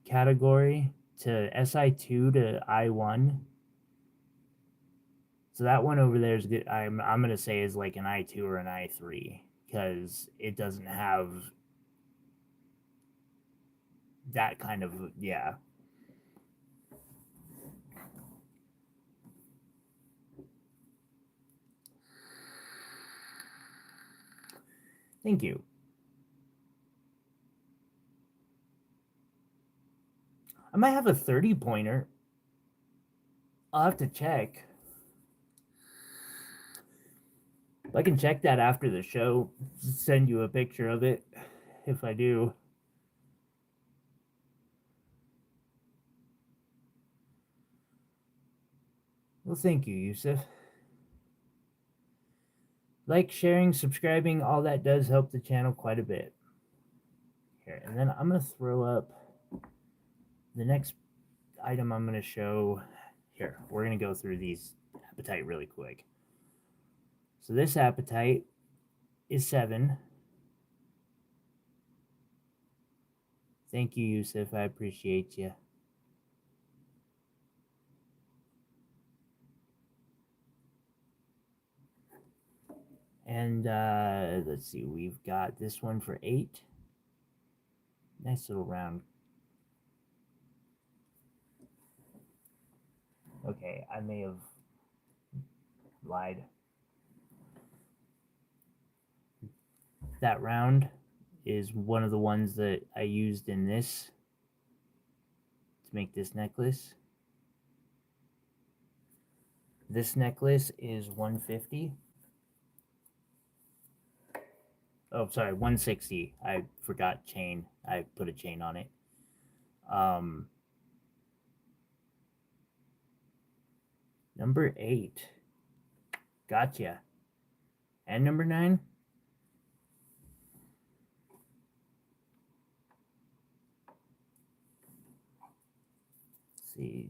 category to SI2 to I1. So that one over there is good. I'm gonna say is like an I2 or an I3 because it doesn't have that kind of, yeah. Thank you. I might have a 30 pointer. I'll have to check. I can check that after the show. Send you a picture of it if I do. Well, thank you, Yusuf. Like, sharing, subscribing, all that does help the channel quite a bit. Here, and then I'm going to throw up the next item I'm going to show. Here, we're going to go through these apatite really quick. So this apatite is 7. Thank you, Yusuf. I appreciate you. And let's see, we've got this one for 8. Nice little round. Okay, I may have lied. That round is one of the ones that I used in this to make this necklace. This necklace is 150. Oh, sorry, 160. I forgot chain. I put a chain on it. Number 8. Gotcha. And number 9. Let's see.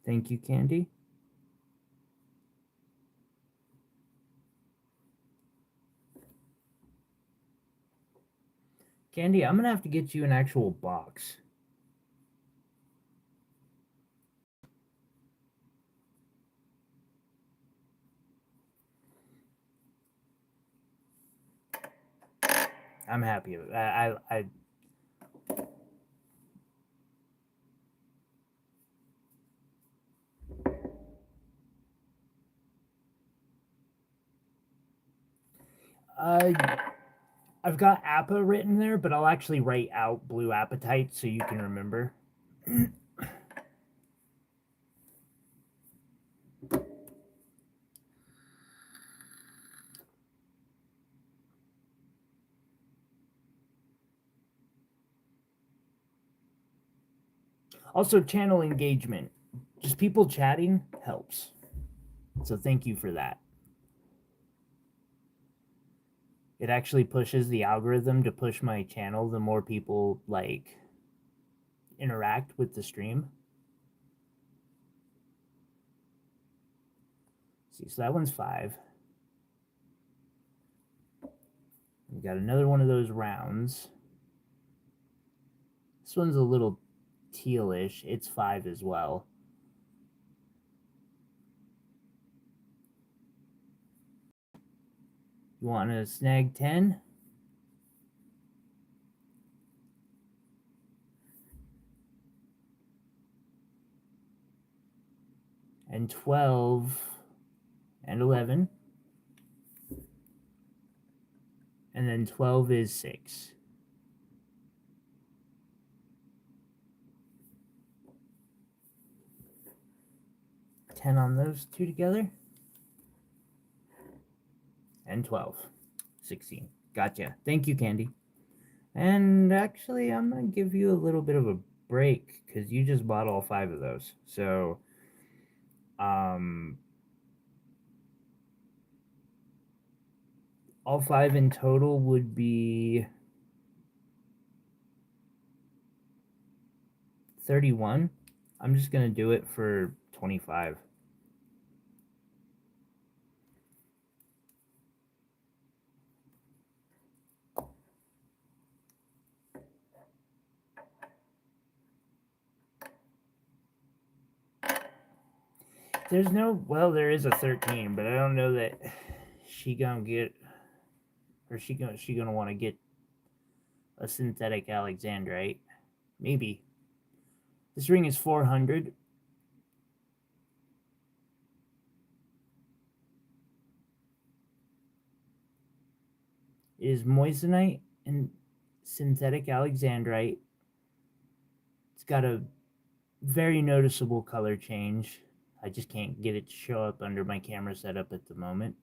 Thank you, Candy. Candy, I'm going to have to get you an actual box. I'm happy. I've got APA written there, but I'll actually write out blue apatite so you can remember. Also, channel engagement. Just people chatting helps. So thank you for that. It actually pushes the algorithm to push my channel the more people like interact with the stream. See, so that one's 5. We got another one of those rounds. This one's a little tealish. It's 5 as well. You want to snag 10? and 12 and 11. And then 12 is 6. Ten on those two together. And 12. 16. Gotcha. Thank you, Candy. And actually, I'm going to give you a little bit of a break because you just bought all 5 of those. So, all 5 in total would be 31. I'm just going to do it for 25. There's no, well, there is a 13, but I don't know that she gonna get, or she gonna want to get a synthetic alexandrite. Maybe. This ring is 400. It is moissanite and synthetic alexandrite. It's got a very noticeable color change. I just can't get it to show up under my camera setup at the moment.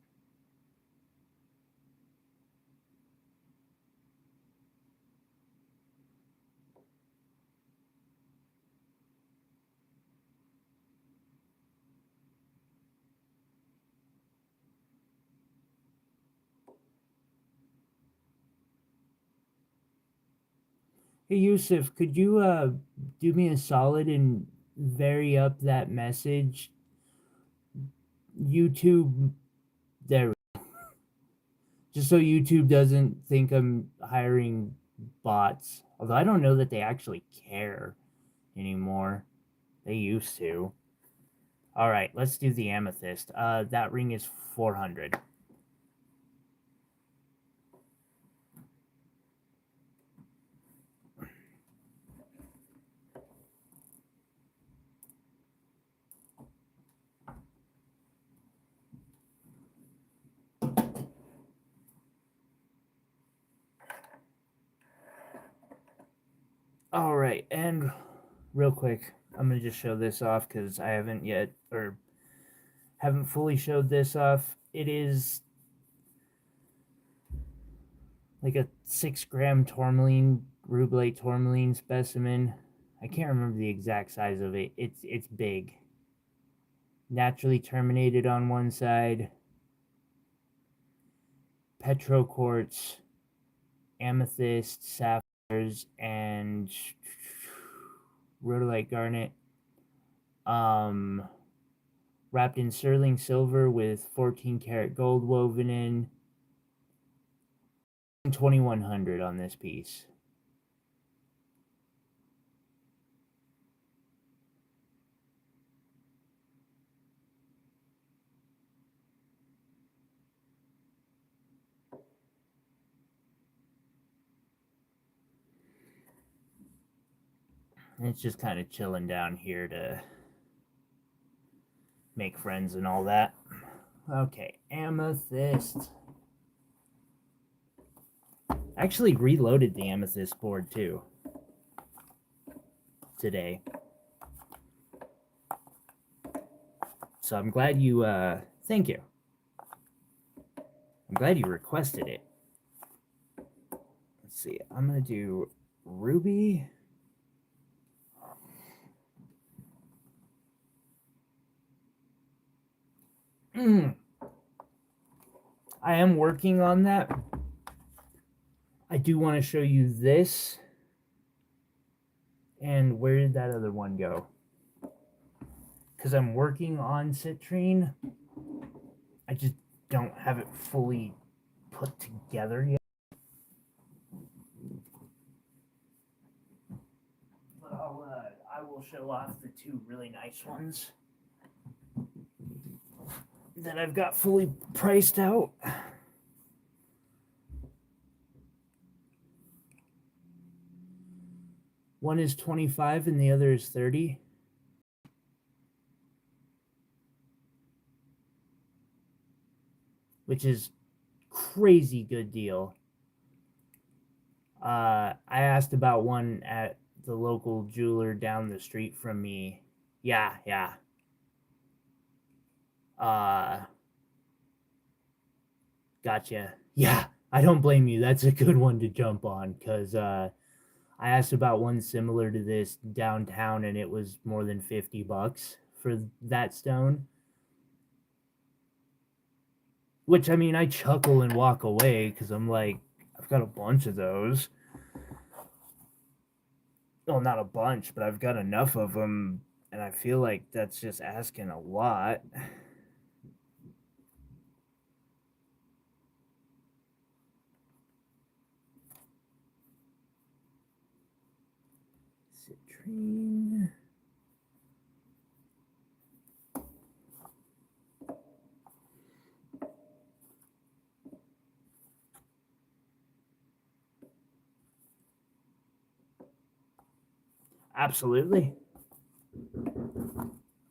Hey Yusuf, could you do me a solid and vary up that message? YouTube, there, just so YouTube doesn't think I'm hiring bots. Although I don't know that they actually care anymore. They used to. All right, let's do the amethyst. That ring is 400. All right, and real quick, I'm gonna just show this off because I haven't yet, or haven't fully showed this off. It is like a 6-gram tourmaline, rubellite tourmaline specimen. I can't remember the exact size of it. It's big. Naturally terminated on one side. Petroquartz, amethyst, sapphires, and rhodolite garnet. Wrapped in sterling silver with 14 karat gold woven in. 2100 on this piece. And it's just kind of chilling down here to make friends and all that. Okay, amethyst. Actually reloaded the amethyst board too today. So I'm glad you, thank you. I'm glad you requested it. Let's see, I'm gonna do ruby. I am working on that. I do want to show you this. And where did that other one go? Because I'm working on Citrine. I just don't have it fully put together yet. But I will show off the 2 really nice ones that I've got fully priced out. One is 25 and the other is 30. which is crazy good deal. I asked about one at the local jeweler down the street from me. Yeah. Gotcha. Yeah, I don't blame you. That's a good one to jump on because I asked about one similar to this downtown and it was more than $50 for that stone. Which, I mean, I chuckle and walk away because I'm like, I've got a bunch of those. Well, not a bunch, but I've got enough of them, and I feel like that's just asking a lot. Citrine. Absolutely.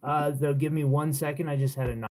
They'll give me 1 second. I just had a.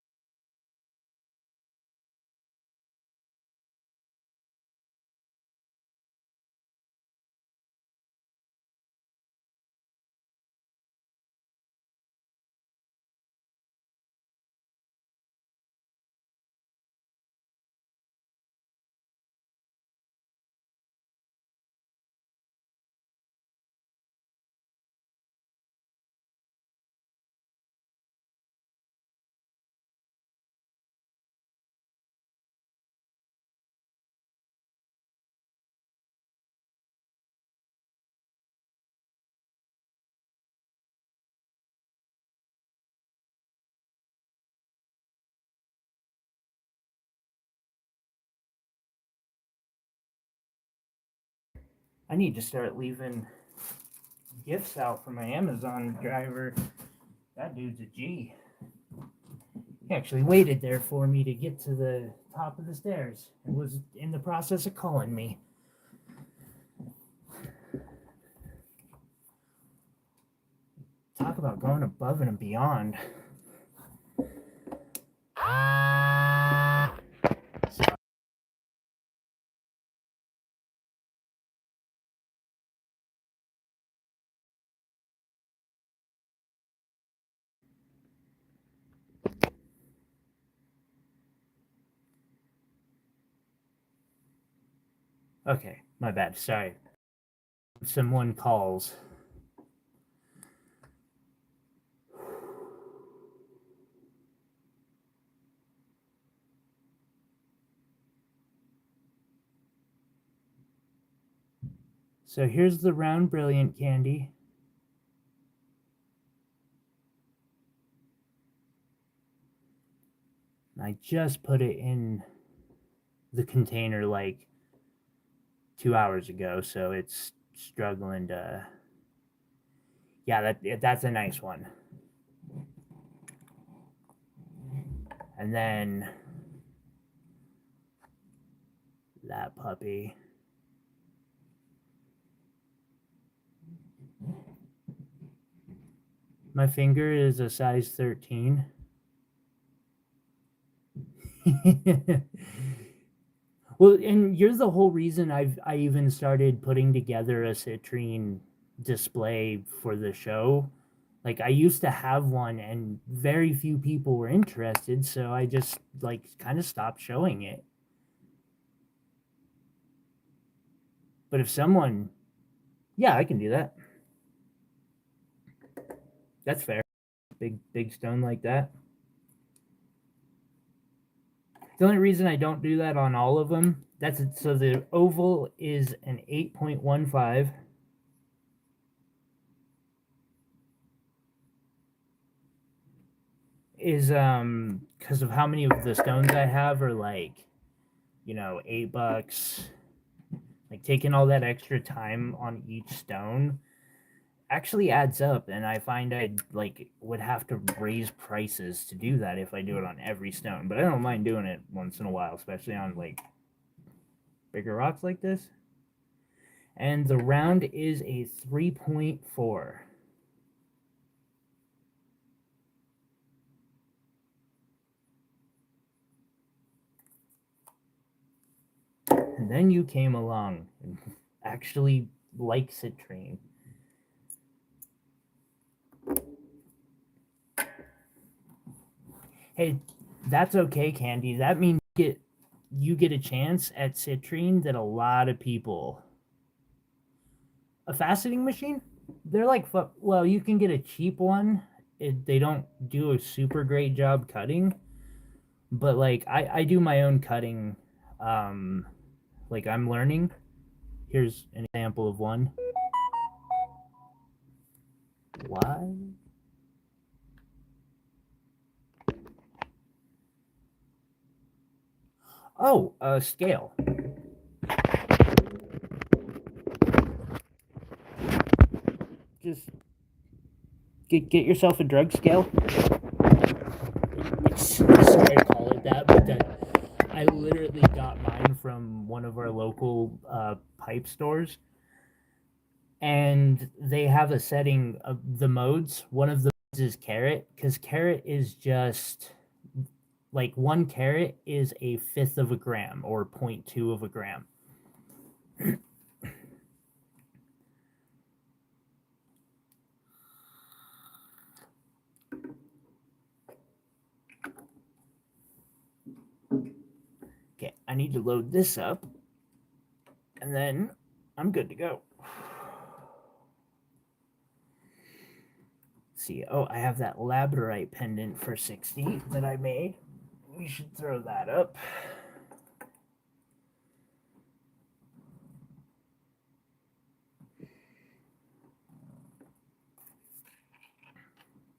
I need to start leaving gifts out for my Amazon driver. That dude's a G. He actually waited there for me to get to the top of the stairs and was in the process of calling me. Talk about going above and beyond. Okay, my bad. Sorry. Someone calls. So here's the round brilliant candy. I just put it in the container like 2 hours ago, so it's struggling to. Yeah, that's a nice one. And then that puppy. My finger is a size 13. Well, and you're the whole reason I even started putting together a citrine display for the show. Like I used to have one and very few people were interested, so I just like kind of stopped showing it. But if someone, yeah, I can do that. That's fair. Big stone like that. The only reason I don't do that on all of them, that's it. So the oval is an 8.15. Is because of how many of the stones I have are like, $8. Like taking all that extra time on each stone actually adds up, and I find I would have to raise prices to do that if I do it on every stone. But I don't mind doing it once in a while, especially on like bigger rocks like this. And the round is a 3.4. And then you came along and actually like citrine. Hey, that's okay, Candy. That means you get a chance at citrine that a lot of people. A faceting machine? They're like, well, you can get a cheap one. They don't do a super great job cutting, but like I do my own cutting. Like I'm learning. Here's an example of one. What? Oh, a scale. Just get yourself a drug scale. Sorry to call it that, but I literally got mine from one of our local pipe stores, and they have a setting of the modes. One of the modes is carat, because carat is just like 1 carat is a fifth of a gram or 0.2 of a gram. Okay, I need to load this up, and then I'm good to go. Let's see, oh, I have that labradorite pendant for 60 that I made. We should throw that up.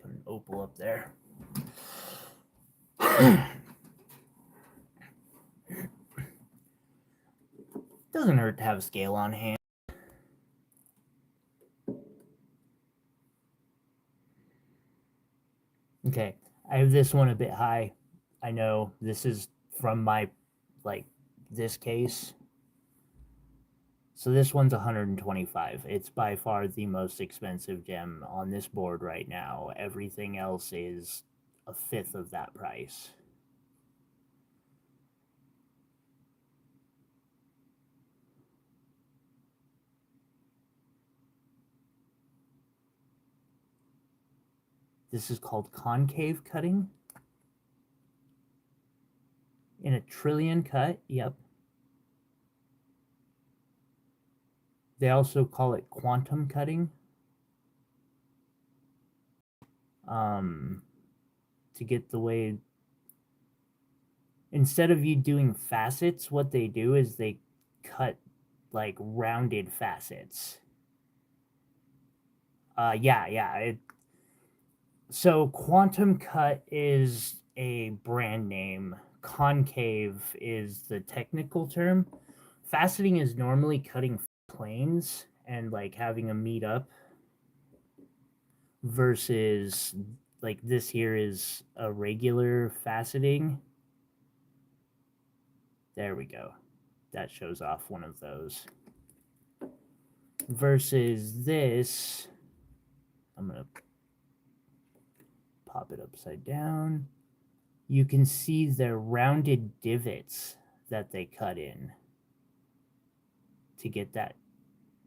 Put an opal up there. Doesn't hurt to have a scale on hand. Okay, I have this one a bit high. I know this is from my, like, this case. So this one's 125. It's by far the most expensive gem on this board right now. Everything else is a fifth of that price. This is called concave cutting. In a trillion cut, yep. They also call it quantum cutting. To get the way, instead of you doing facets, what they do is they cut like rounded facets. Yeah. So quantum cut is a brand name. Concave is the technical term. Faceting is normally cutting planes and like having them meet up, versus like this here is a regular faceting. There we go. That shows off one of those. Versus this, I'm going to pop it upside down. You can see the rounded divots that they cut in to get that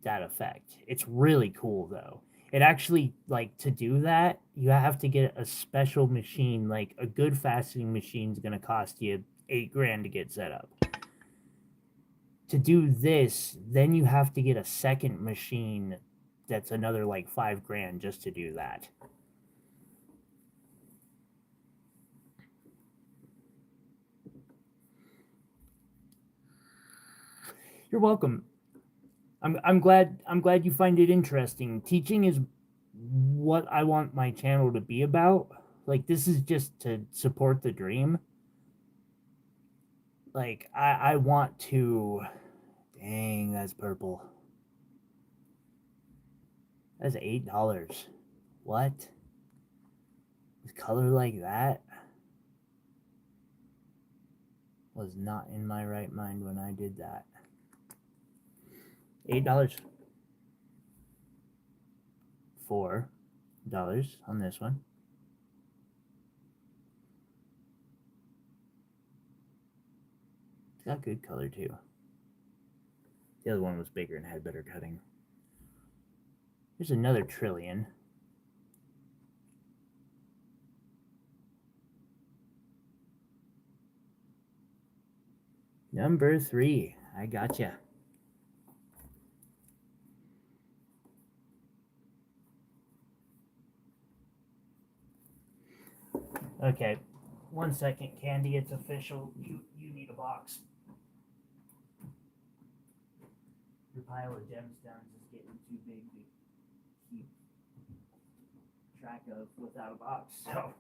effect. It's really cool though. It actually, like, to do that, you have to get a special machine. Like a good faceting machine is going to cost you $8,000 to get set up. To do this, then you have to get a second machine that's another like $5,000 just to do that. You're welcome. I'm glad you find it interesting. Teaching is what I want my channel to be about. Like, this is just to support the dream. Like, I want to. Dang, that's purple. That's $8. What? With color like that? Was not in my right mind when I did that. $8. $4 on this one. It's got good color too. The other one was bigger and had better cutting. Here's another trillion. Number 3. I gotcha. Okay. 1 second, Candy. It's official. You need a box. Your pile of gemstones is getting too big to keep track of without a box. So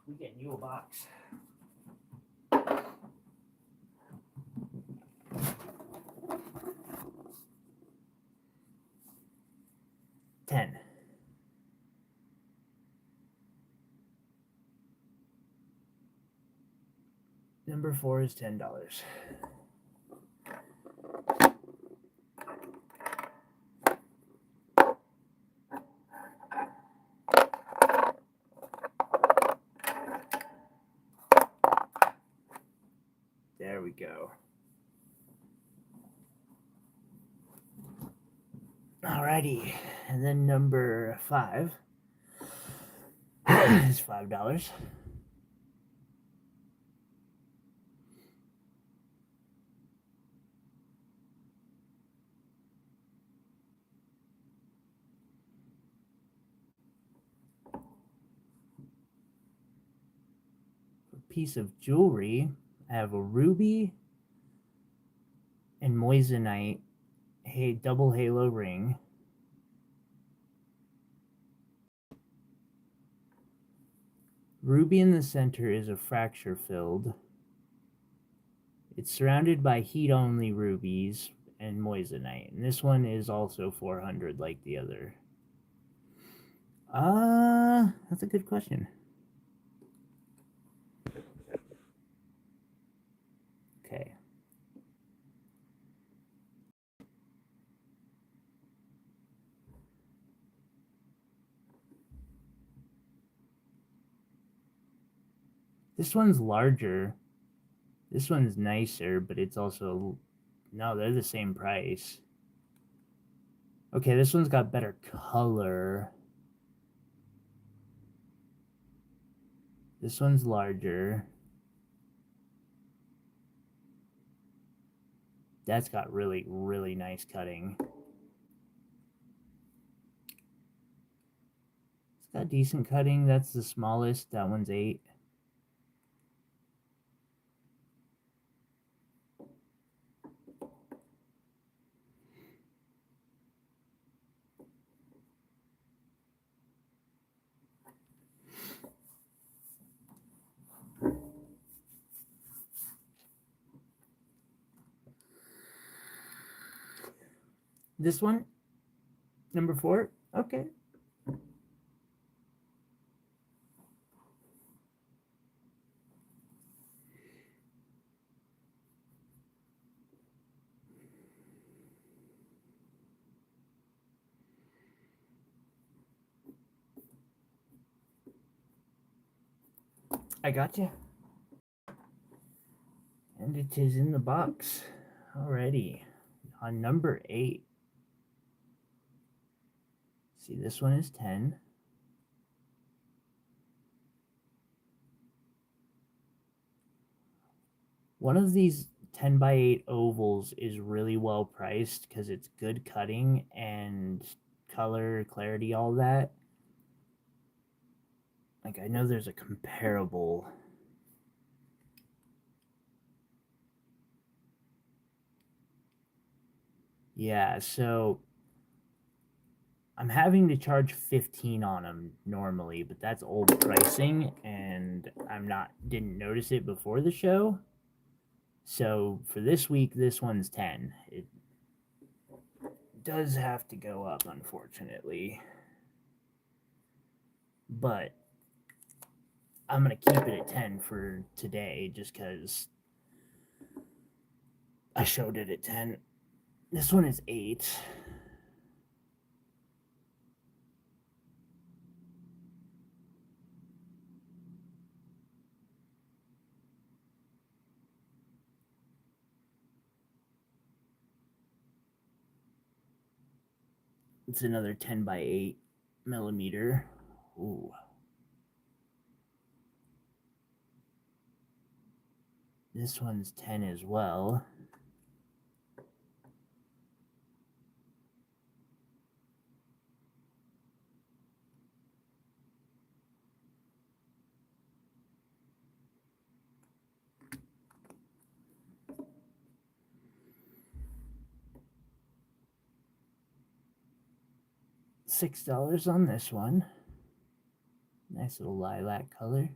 we getting you a box. $10. Number 4 is $10. There we go. Alrighty, and then number 5 is $5. Piece of jewelry, I have a ruby and moissanite double halo ring. Ruby in the center is a fracture filled. It's surrounded by heat only rubies and moissanite, and this one is also 400 like the other. That's a good question. Okay. This one's larger. This one's nicer, but it's also... No, they're the same price. Okay, this one's got better color. This one's larger. That's got really, really nice cutting. It's got decent cutting. That's the smallest. That one's 8. This one, number 4. Okay. I got you. And it is in the box. Alrighty. On number 8. See, this one is 10. One of these 10 by 8 ovals is really well priced because it's good cutting and color, clarity, all that. Like, I know there's a comparable. Yeah, so I'm having to charge 15 on them normally, but that's old pricing and didn't notice it before the show. So for this week, this one's 10. It does have to go up, unfortunately. But I'm going to keep it at 10 for today just because I showed it at 10. This one is 8. It's another 10 by 8 millimeter. Ooh. This one's 10 as well. $6 on this one. Nice little lilac color.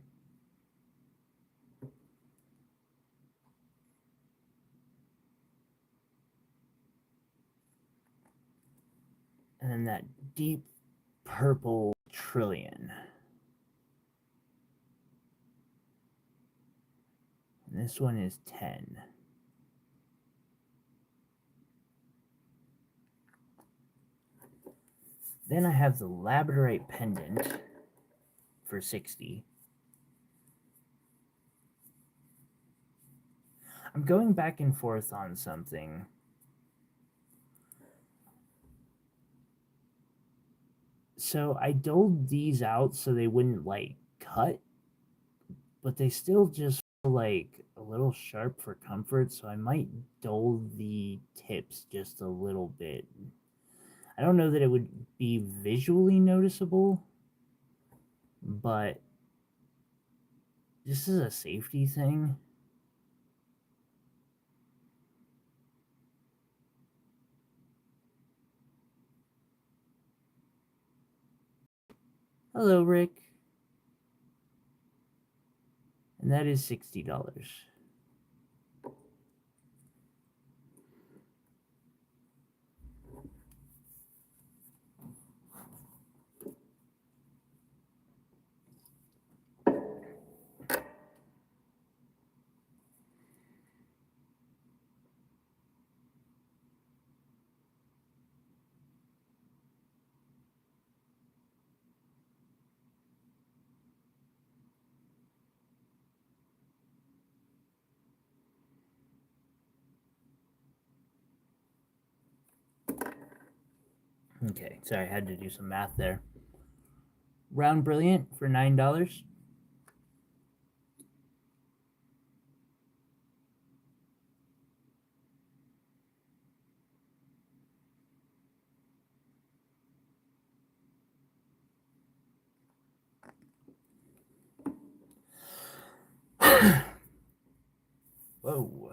And then that deep purple trillion. And this one is 10. Then I have the labradorite pendant for 60. I'm going back and forth on something. So I doled these out so they wouldn't like cut, but they still just feel like a little sharp for comfort, so I might dull the tips just a little bit. I don't know that it would be visually noticeable, but this is a safety thing. Hello, Rick. And that is $60. Okay, sorry, I had to do some math there. Round Brilliant for $9. Whoa.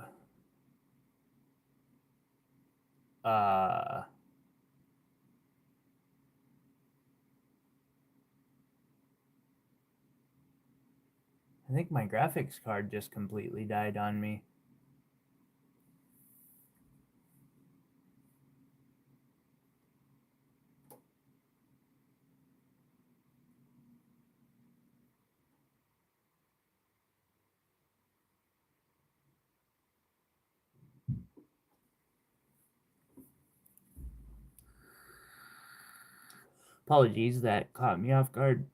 I think my graphics card just completely died on me. Apologies, that caught me off guard.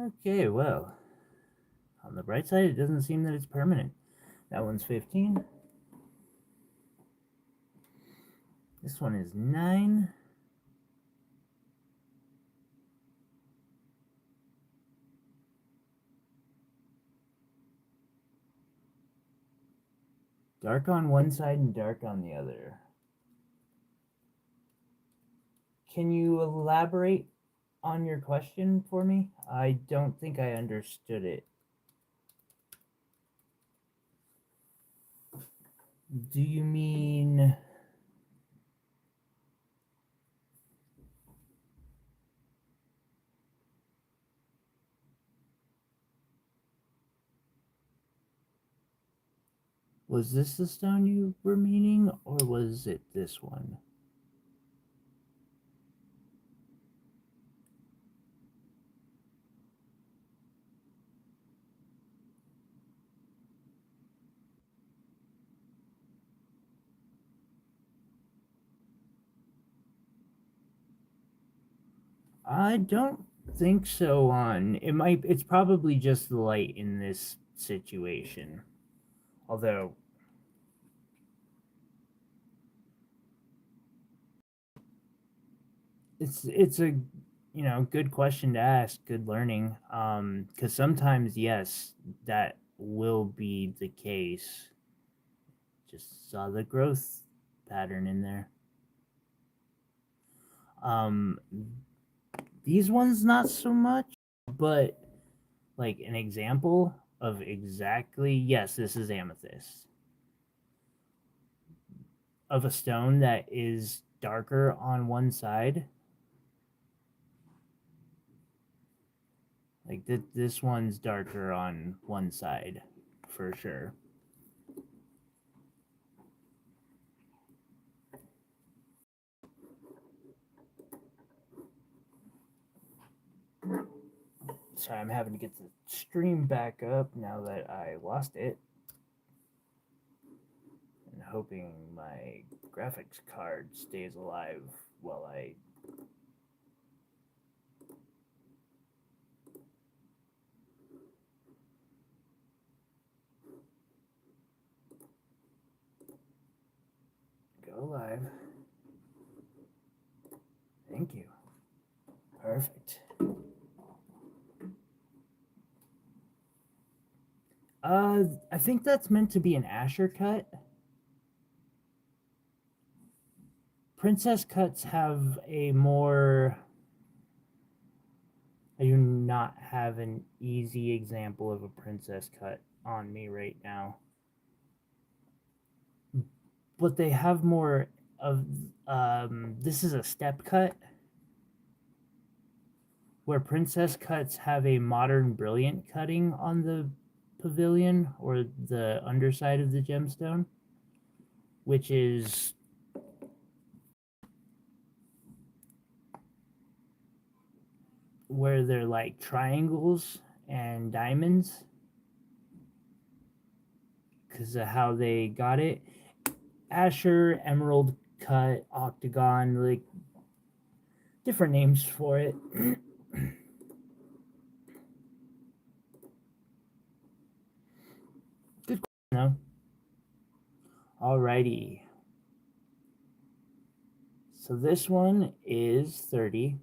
Okay, well, on the bright side, it doesn't seem that it's permanent. That one's 15. This one is 9. Dark on one side and dark on the other. Can you elaborate on your question for me? I don't think I understood it. Do you mean... Was this the stone you were meaning, or was it this one? I don't think so on. It's probably just the light in this situation. Although it's a good question to ask, good learning. Cuz sometimes yes, that will be the case. Just saw the growth pattern in there. Um these ones not so much, but like an example of exactly, yes, this is amethyst, of a stone that is darker on one side. Like this one's darker on one side for sure. Sorry, I'm having to get the stream back up now that I lost it. And hoping my graphics card stays alive while I go live. Thank you. Perfect. I think that's meant to be an Asher cut. Princess cuts have a more. I do not have an easy example of a princess cut on me right now. But they have more of. This is a step cut, where princess cuts have a modern brilliant cutting on the pavilion or the underside of the gemstone, which is where they're like triangles and diamonds because of how they got it. Asher, emerald cut, octagon, like different names for it. Good question, though. Alrighty. So this one is 30.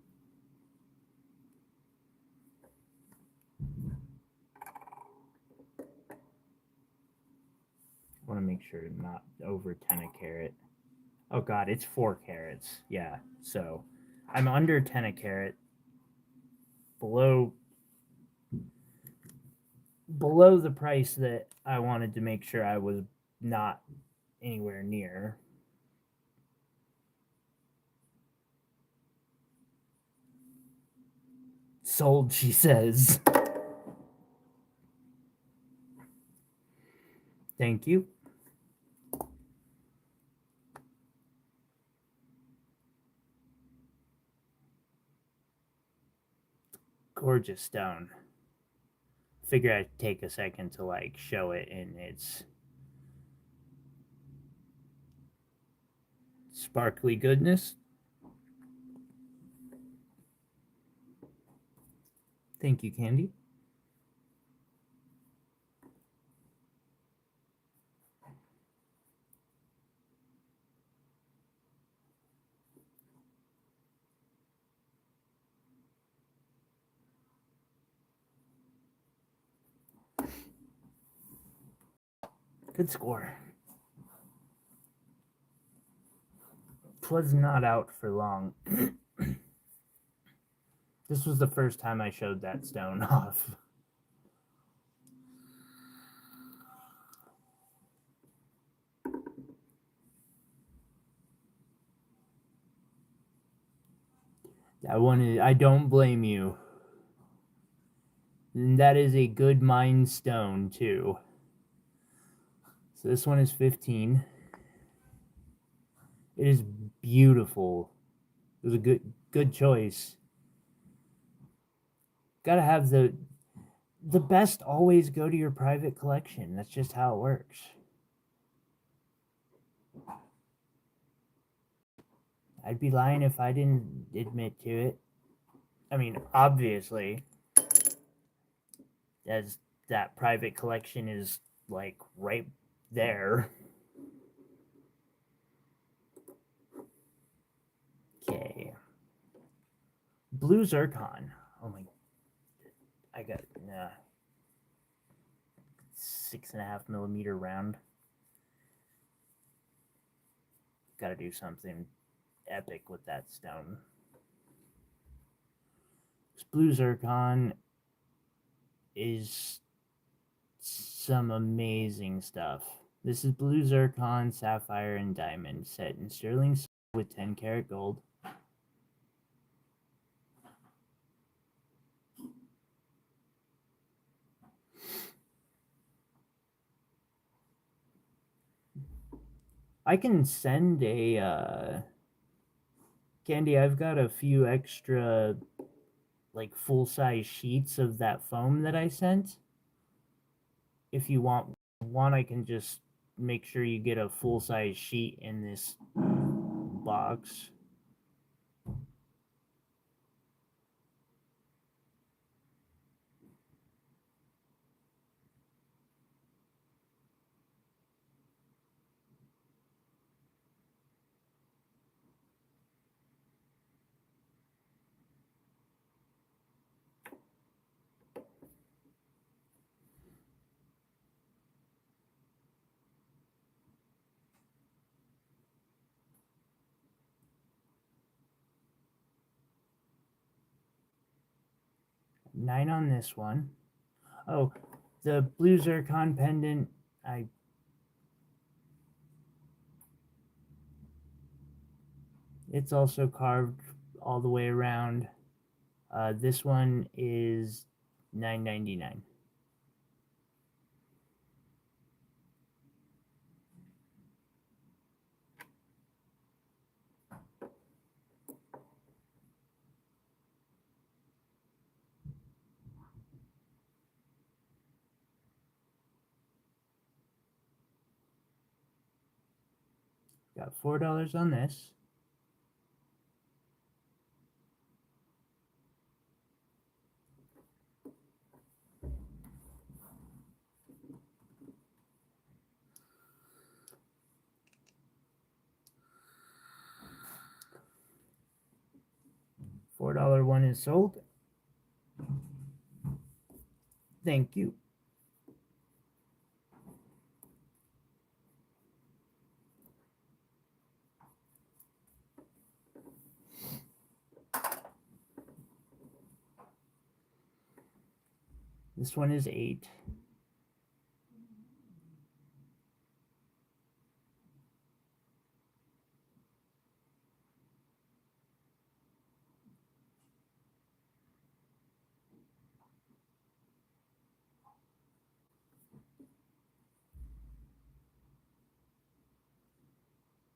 I want to make sure not over 10 a carat. Oh god, it's 4 carats. Yeah, so I'm under 10 a carat. Below the price that I wanted to make sure I was not anywhere near. Sold, she says. Thank you. Gorgeous stone. Figure I'd take a second to like show it in its sparkly goodness. Thank you, Candy. Good score. Twas not out for long. This was the first time I showed that stone off. I don't blame you. And that is a good mine stone, too. So this one is 15. It is beautiful. It was a good choice. Gotta have the best always go to your private collection. That's just how it works. I'd be lying if I didn't admit to it. I mean, obviously, as that private collection is like right there. Okay. Blue zircon. Oh my. I got 6.5 millimeter round. Gotta do something epic with that stone. This blue zircon is some amazing stuff. This is blue zircon, sapphire, and diamond set in sterling silver with 10 karat gold. I can send a Candy. I've got a few extra like full size sheets of that foam that I sent. If you want one, I can just make sure you get a full size sheet in this box. $9 on this one. Oh, the blue zircon pendant. It's also carved all the way around. This one is $9.99. Got $4 on this. $4 one is sold. Thank you. This one is 8.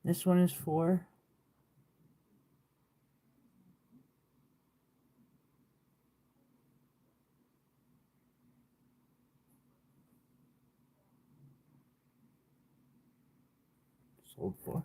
This one is 4. Sold 4.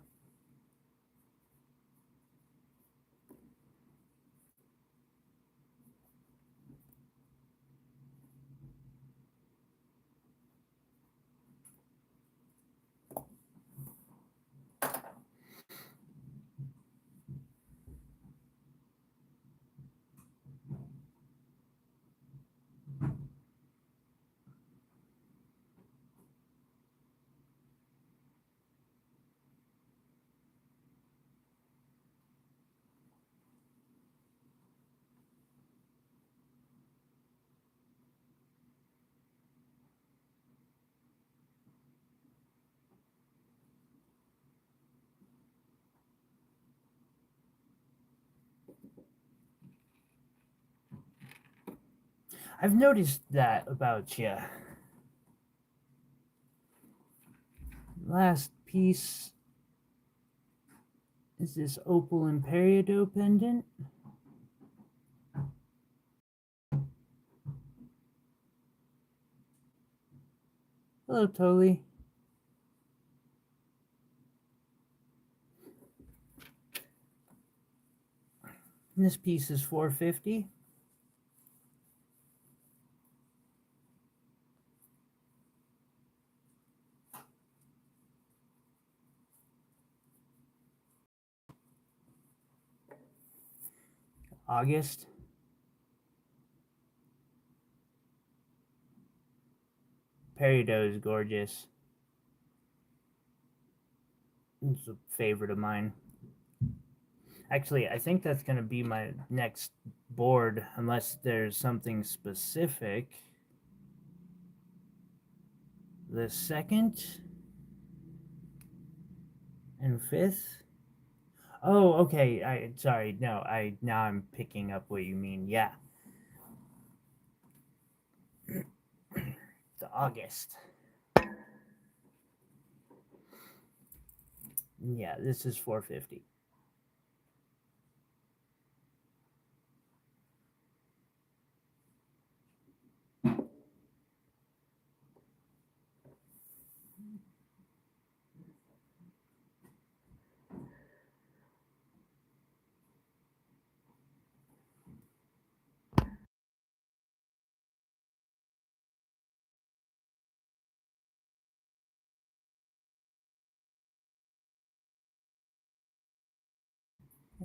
I've noticed that about you. Last piece is this opal and peridot pendant. Hello, Toli. And this piece is $4.50. August. Peridot is gorgeous. It's a favorite of mine. Actually, I think that's going to be my next board, unless there's something specific. The 2nd and 5th. Oh, okay. Sorry. No, now I'm picking up what you mean. Yeah. The August. Yeah, this is 450.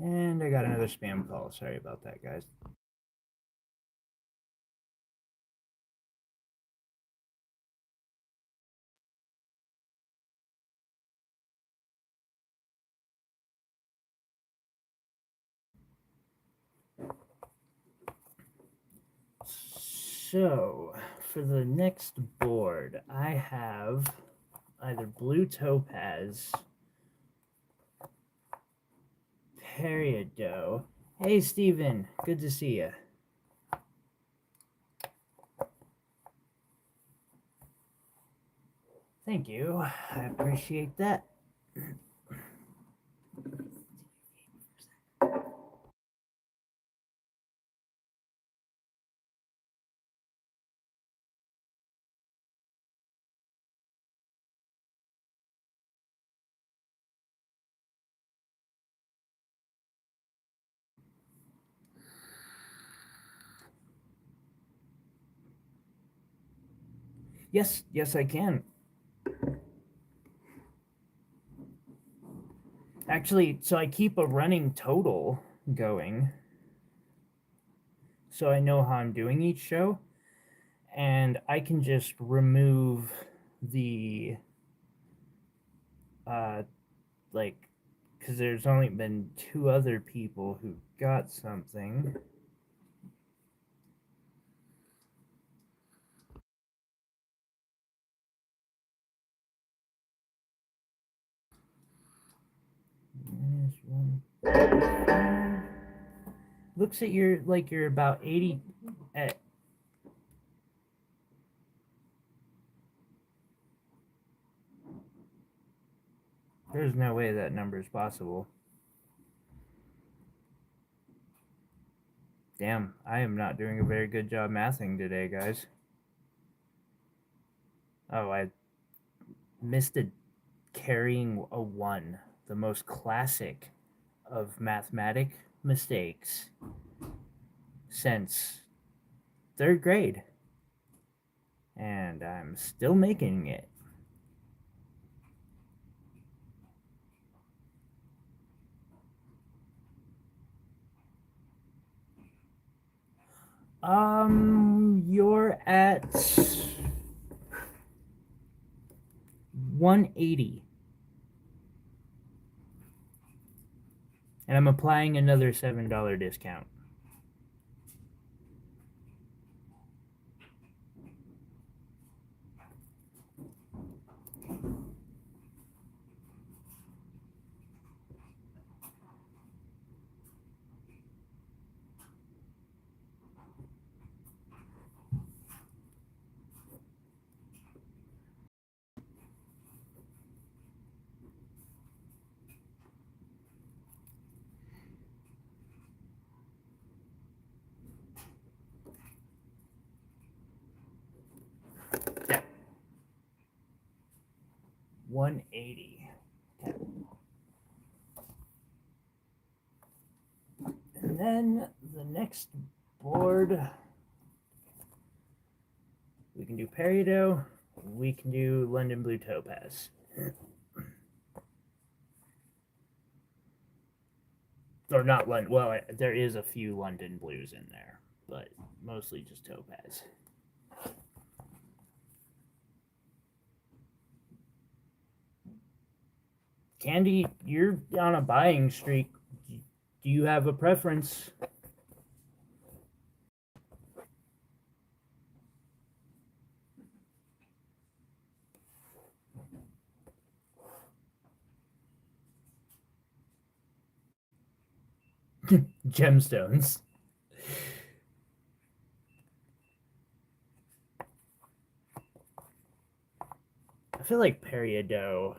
And I got another spam call. Sorry about that, guys. So, for the next board, I have either blue topaz, peridot. Hey, Steven. Good to see you. Thank you. I appreciate that. Yes, I can. Actually, so I keep a running total going, so I know how I'm doing each show, and I can just remove the like, because there's only been 2 other people who got something. Looks at you're about 80 at. There's no way that number is possible. Damn, I am not doing a very good job mathing today, guys. Oh, I missed a carrying a 1, the most classic of mathematic mistakes since 3rd grade. And I'm still making it. You're at 180. And I'm applying another $7 discount. Yeah. 180. Okay. And then the next board, we can do Peridot, we can do London Blue Topaz. Or not London. Well, there is a few London blues in there, but mostly just topaz. Candy, you're on a buying streak. Do you have a preference? Gemstones. I feel like Peridot.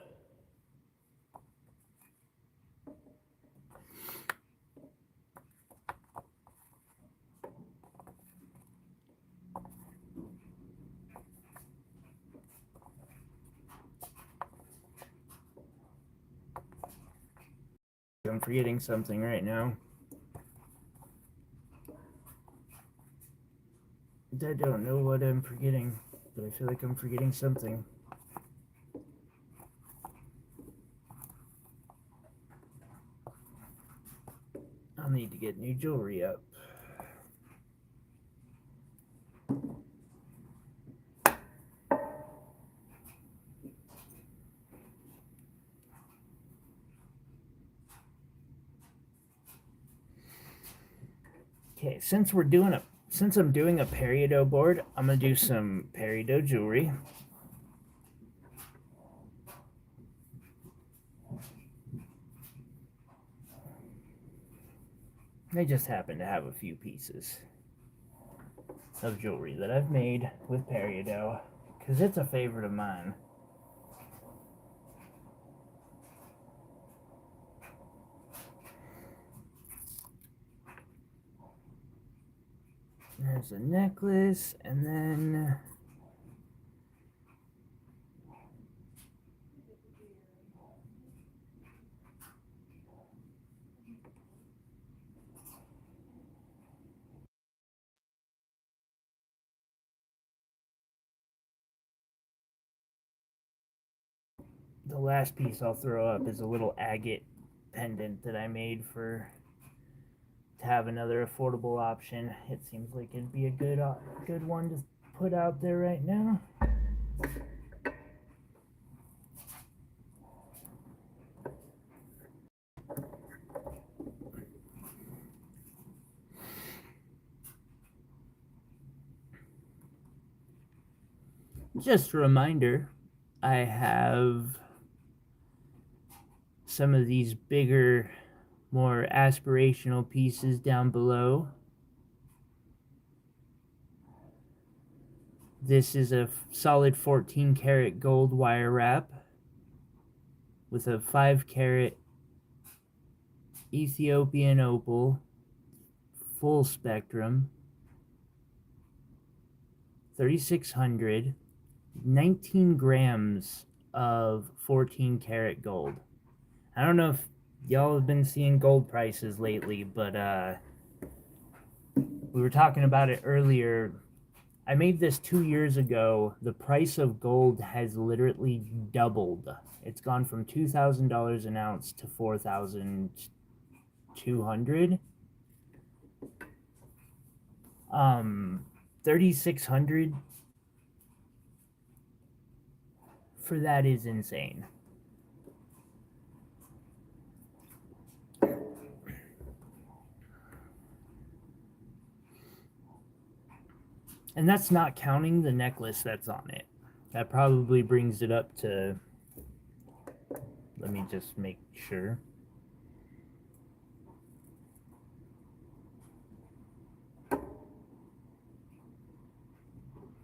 I'm forgetting something right now. I don't know what I'm forgetting, but I feel like I'm forgetting something. I'll need to get new jewelry up. Okay, since I'm doing a Peridot board, I'm gonna do some Peridot jewelry. I just happen to have a few pieces of jewelry that I've made with Peridot because it's a favorite of mine. There's a necklace, and then the last piece I'll throw up is a little agate pendant that I made to have another affordable option. It seems like it'd be a good one to put out there right now. Just a reminder, I have some of these bigger, more aspirational pieces down below. This is a solid 14 karat gold wire wrap with a 5 karat Ethiopian opal, full spectrum, 3600, 19 grams of 14 karat gold. I don't know if y'all have been seeing gold prices lately, but we were talking about it earlier. I made this 2 years ago. The price of gold has literally doubled. It's gone from $2,000 an ounce to $4,200. 3,600 for that is insane. And that's not counting the necklace that's on it. That probably brings it up to, let me just make sure.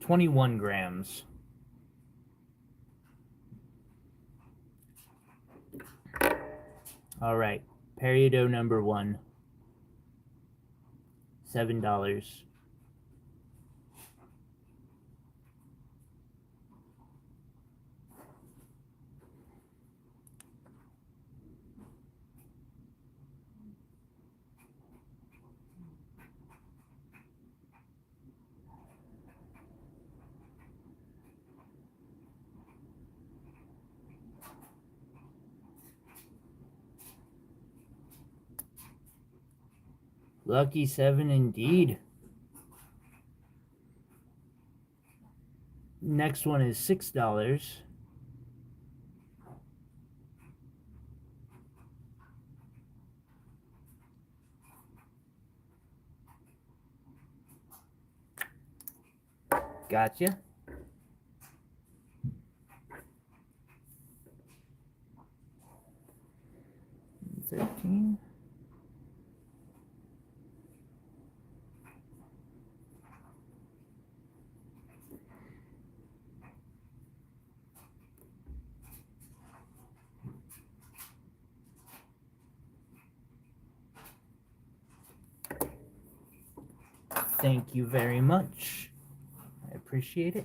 $21 grams. All right, Peridot number 1, $7. Lucky 7 indeed. Next one is $6. Gotcha. $13. Thank you very much. I appreciate it.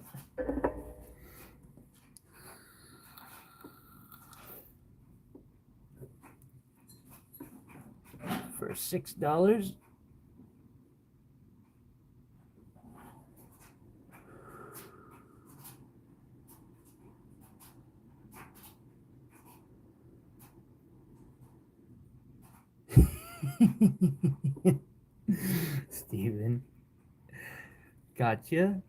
For $6. Steven. Gotcha.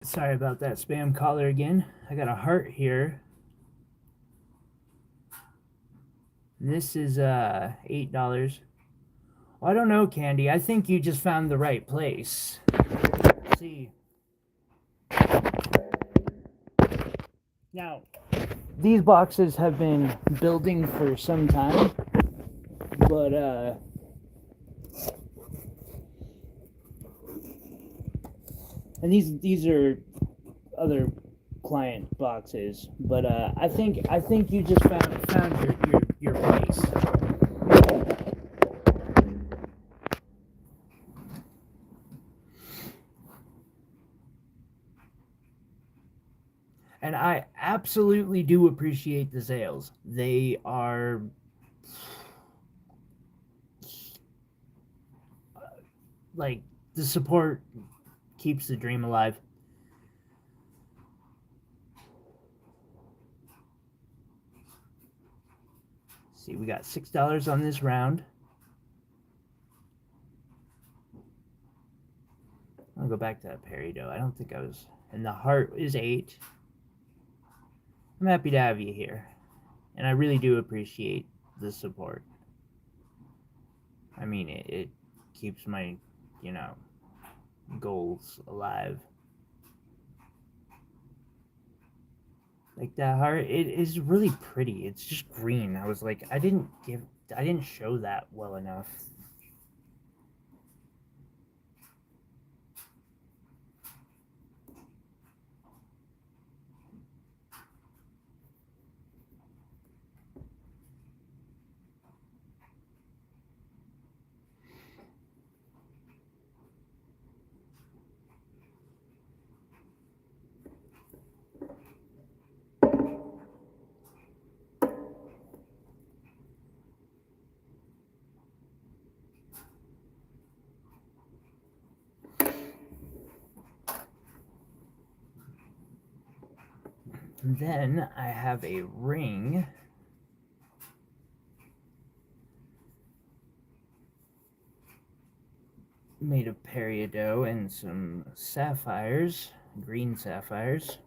Sorry about that spam caller again. I got a heart here. This is $8. Well, I don't know, Candy. I think you just found the right place. Let's see. Now, these boxes have been building for some time, but and these are other client boxes, but I think you just found your place. And I absolutely do appreciate the sales. They are like, the support keeps the dream alive. See, we got $6 on this round. I'll go back to that Peridot. I don't think I was. And the heart is 8. I'm happy to have you here. And I really do appreciate the support. I mean, it keeps my, goals alive. Like that heart, it is really pretty. It's just green. I was like, I didn't show that well enough. And then I have a ring made of peridot and some sapphires, green sapphires.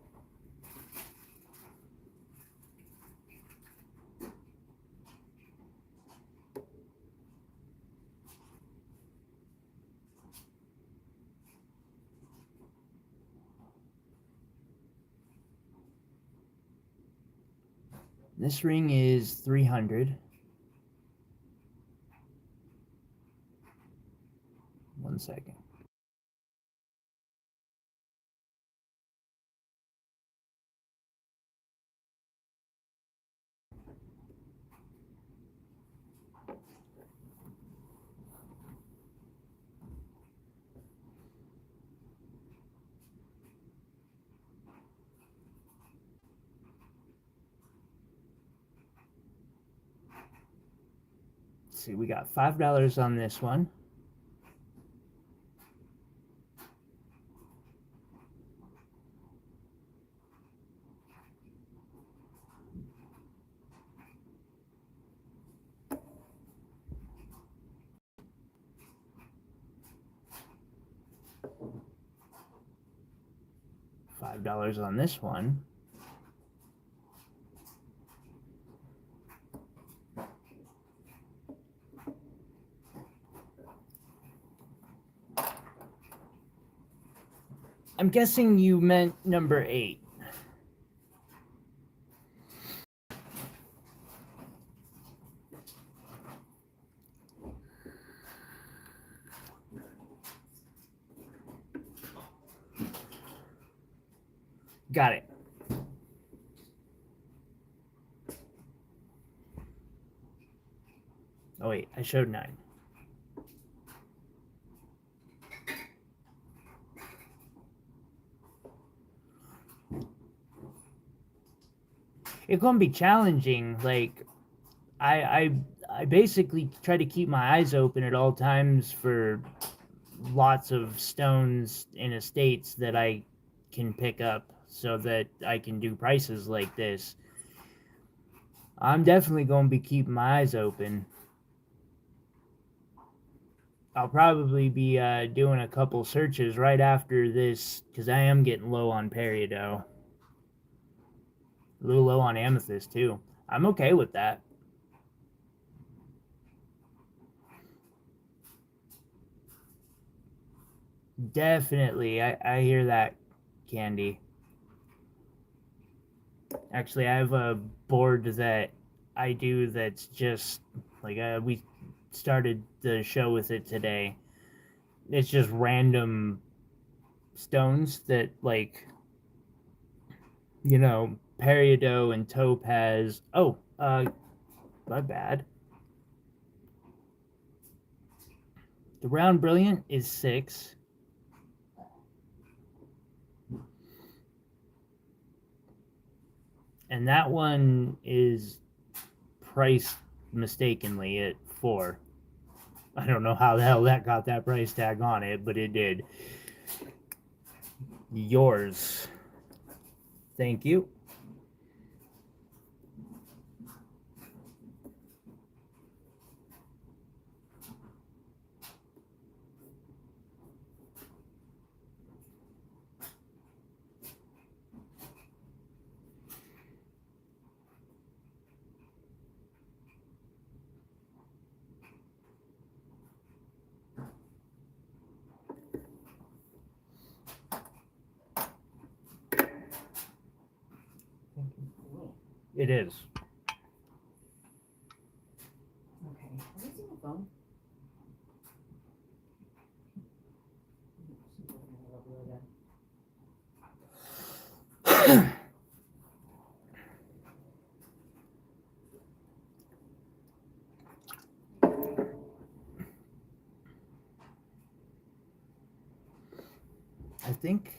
This ring is $300. 1 second. Let's see, we got $5 on this one. $5 on this one. I'm guessing you meant number 8. Got it. Oh wait, I showed 9. It's gonna be challenging. Like, I basically try to keep my eyes open at all times for lots of stones in estates that I can pick up so that I can do prices like this. I'm definitely going to be keeping my eyes open. I'll probably be doing a couple searches right after this because I am getting low on Peridot. A little low on amethyst too. I'm okay with that. Definitely, I hear that, Candy. Actually, I have a board that I do that's just like we started the show with it today. It's just random stones that, like, you know, peridot and topaz. Oh, my bad. The round brilliant is 6. And that one is priced mistakenly at 4. I don't know how the hell that got that price tag on it, but it did. Yours. Thank you. It is. Okay, are you seeing the phone? I think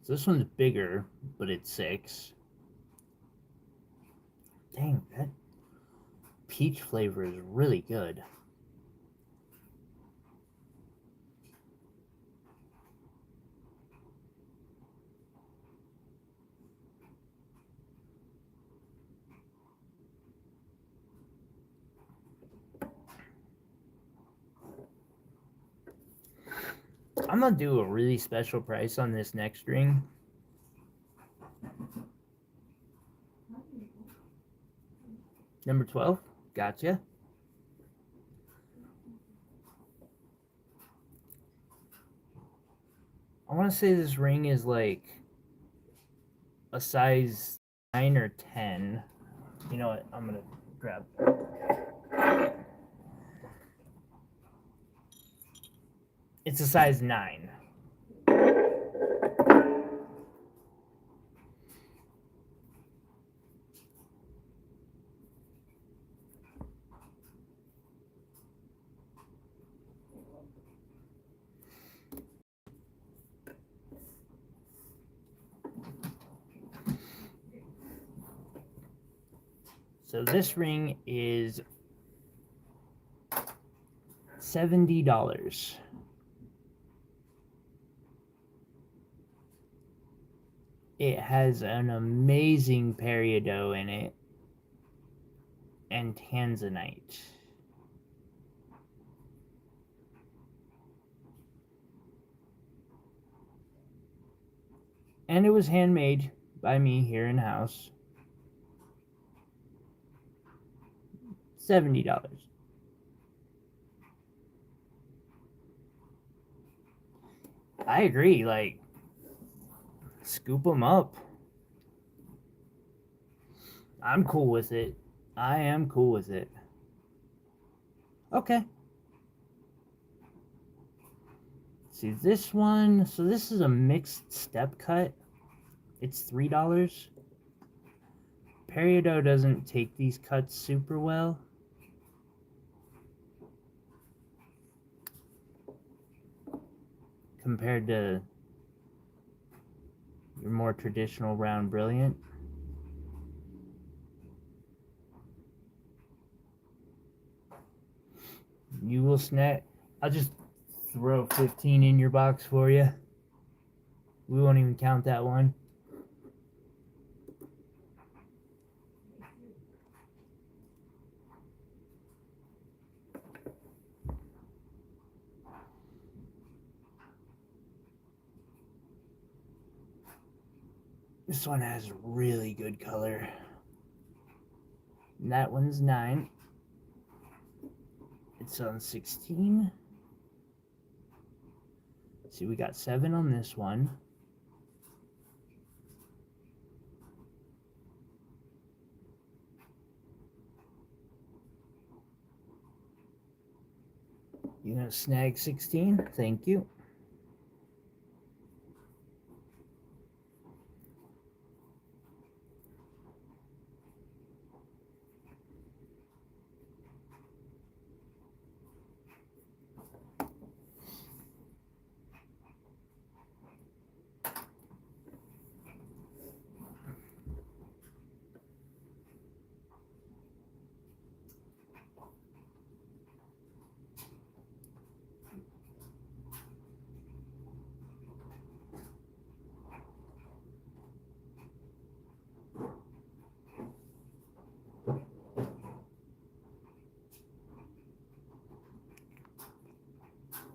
so. This one's bigger, but it's 6. Dang, that peach flavor is really good. I'm gonna do a really special price on this next ring. Number 12. Gotcha. I want to say this ring is like a size 9 or 10. You know what? I'm gonna grab. It's a size 9. So this ring is $70. It has an amazing peridot in it and tanzanite. And it was handmade by me here in house. $70. I agree, like, scoop them up. I'm cool with it. I am cool with it. Okay. See this one. So this is a mixed step cut. It's $3. Peridot doesn't take these cuts super well. Compared to your more traditional round brilliant. You will snag. I'll just throw 15 in your box for you. We won't even count that one. This one has really good color. And that one's 9. It's on 16. See, we got 7 on this one. You gonna snag 16? Thank you.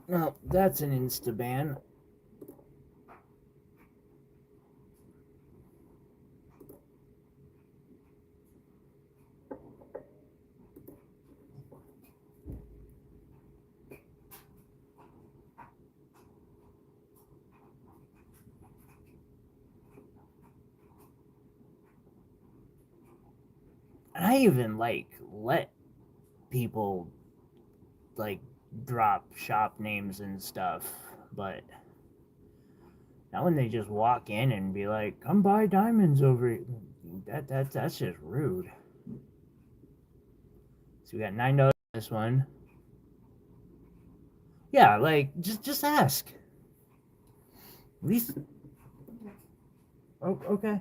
Well, that's an insta-ban. And I even, like, let people, like, drop shop names and stuff, but not when they just walk in and be like, come buy diamonds over here. That's just rude. So we got $9 on this one. Yeah, like, just ask. At least. Oh, okay.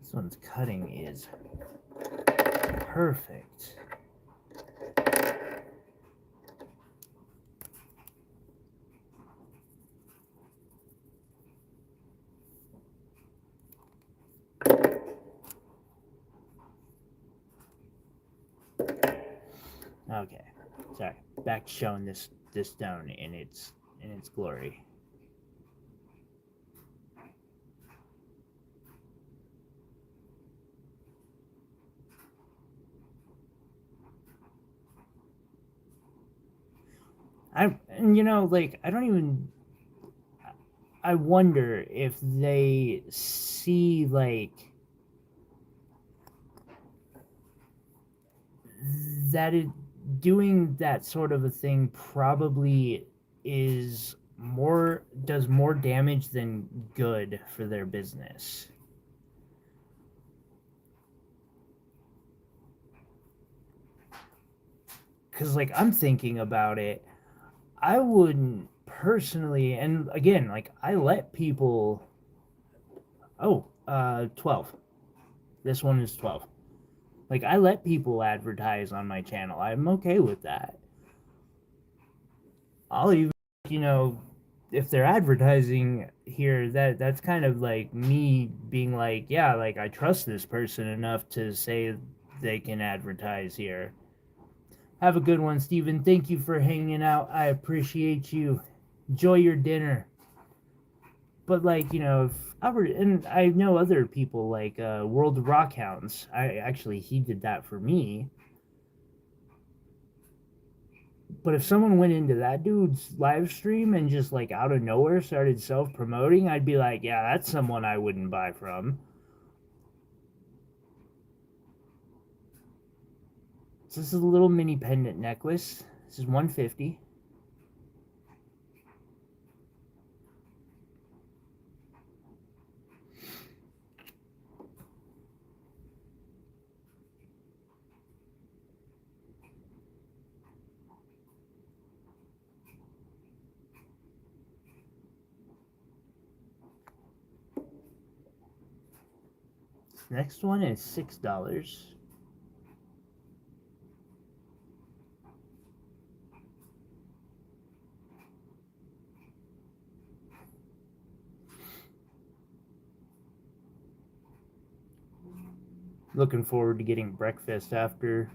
This one's cutting is perfect. Okay, sorry. Back to showing this stone in its glory. And like, I wonder if they see like that it doing that sort of a thing probably is does more damage than good for their business. Cuz like I'm thinking about it, I wouldn't personally, and again, like I let people 12. This one is 12. Like I let people advertise on my channel. I'm okay with that. I'll even, you know, if they're advertising here, that's kind of like me being like, yeah, like I trust this person enough to say they can advertise here. Have a good one, Steven. Thank you for hanging out. I appreciate you. Enjoy your dinner. But like, if Albert, and I know other people like World of Rockhounds. I actually he did that for me. But if someone went into that dude's live stream and just like out of nowhere started self promoting, I'd be like, yeah, that's someone I wouldn't buy from. So this is a little mini pendant necklace. This is 150. Next one is $6. Looking forward to getting breakfast after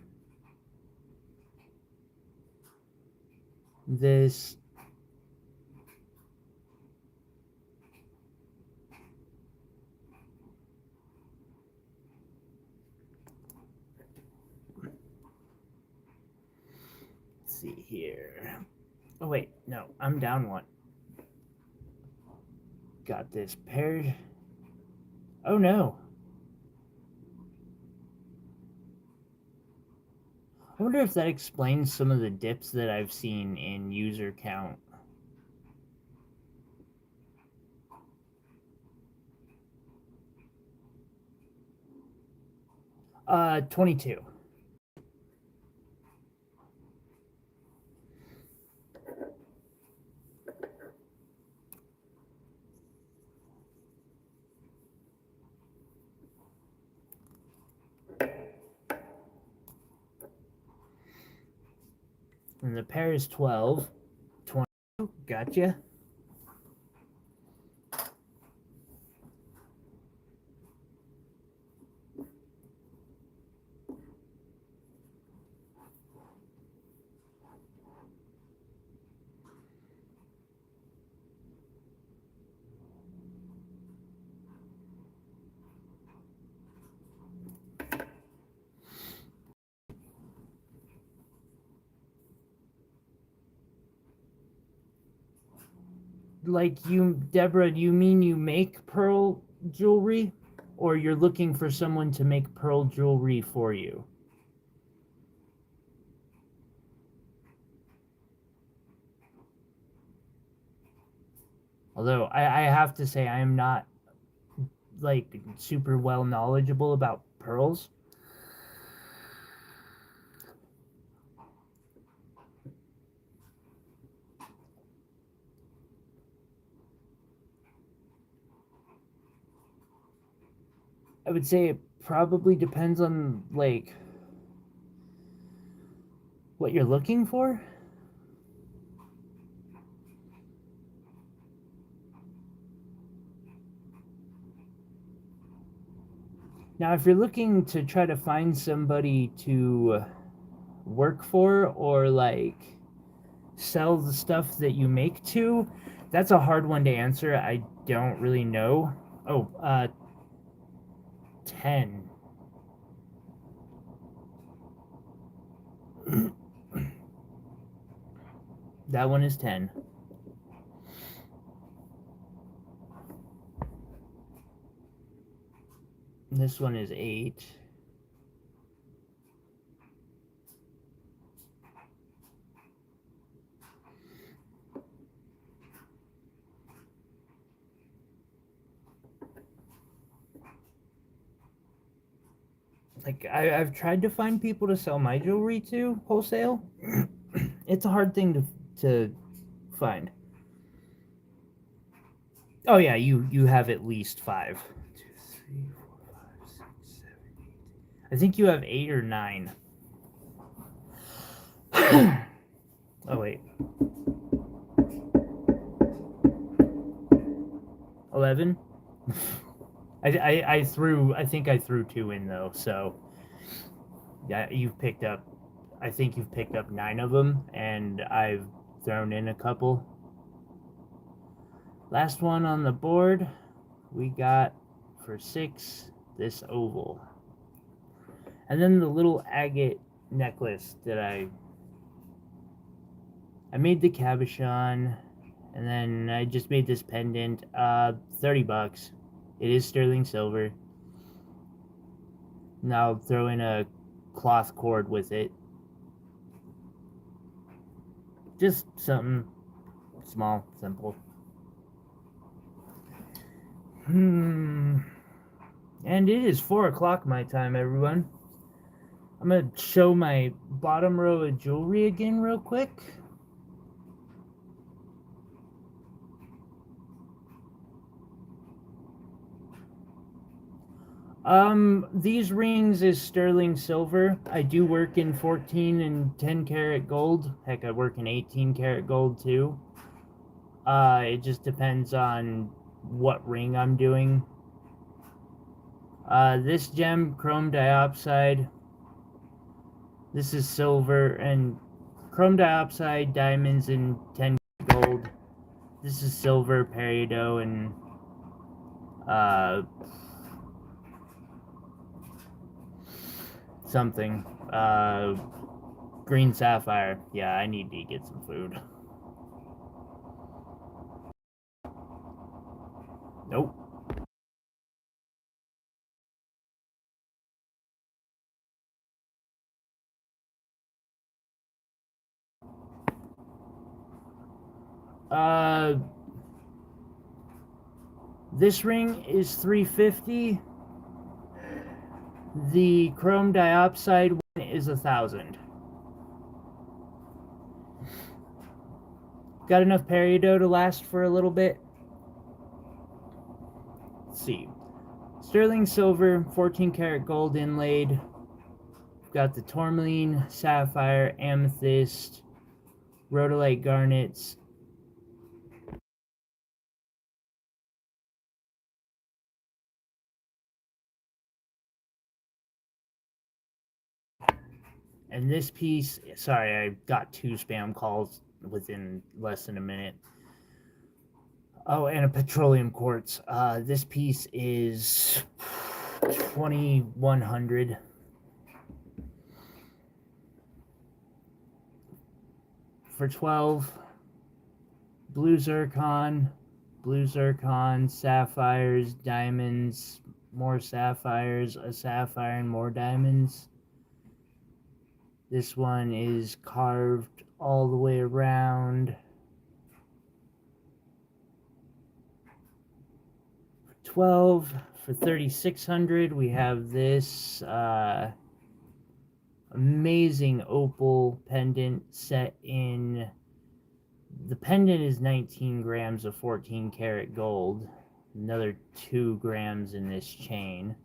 this. Let's see here. Oh wait, no, I'm down one. Got this pair. Oh no. I wonder if that explains some of the dips that I've seen in user count. 22. And the pair is 12. 20. Gotcha. Like you, Deborah, do you mean you make pearl jewelry? Or you're looking for someone to make pearl jewelry for you? Although I have to say I am not like super well knowledgeable about pearls. I would say it probably depends on like what you're looking for. Now, if you're looking to try to find somebody to work for or like sell the stuff that you make to, that's a hard one to answer. I don't really know. 10. That one is 10. This one is 8. Like, I've tried to find people to sell my jewelry to wholesale. It's a hard thing to find. Oh yeah, you have at least 5. 1, 2, 3, 4, 5, 6, 7, 8. I think you have 8 or 9. Oh wait. 11. I think I threw 2 in though, so yeah, I think you've picked up 9 of them, and I've thrown in a couple. Last one on the board, we got for 6 this oval. And then the little agate necklace that I made the cabochon, and then I just made this pendant. $30. It is sterling silver. Now I'll throw in a cloth cord with it. Just something small, simple. And it is 4 o'clock my time, everyone. I'm gonna show my bottom row of jewelry again real quick. These rings is sterling silver. I do work in 14 and 10 karat gold. Heck, I work in 18 karat gold too. It just depends on what ring I'm doing. This gem, chrome diopside. This is silver, and chrome diopside, diamonds, and 10 gold. This is silver, peridot, and something. Green sapphire. Yeah, I need to get some food. Nope. This ring is $350. The chrome diopside one is $1,000. Got enough peridot to last for a little bit. Let's see. Sterling silver, 14 karat gold inlaid. We've got the tourmaline, sapphire, amethyst, rhodolite garnets. And this piece, sorry, I got 2 spam calls within less than a minute. Oh, and a petroleum quartz. This piece is 2,100. For 12. Blue zircon, sapphires, diamonds, more sapphires, a sapphire, and more diamonds. This one is carved all the way around. 12. For 3,600, we have this amazing opal pendant set in. The pendant is 19 grams of 14 karat gold. Another 2 grams in this chain.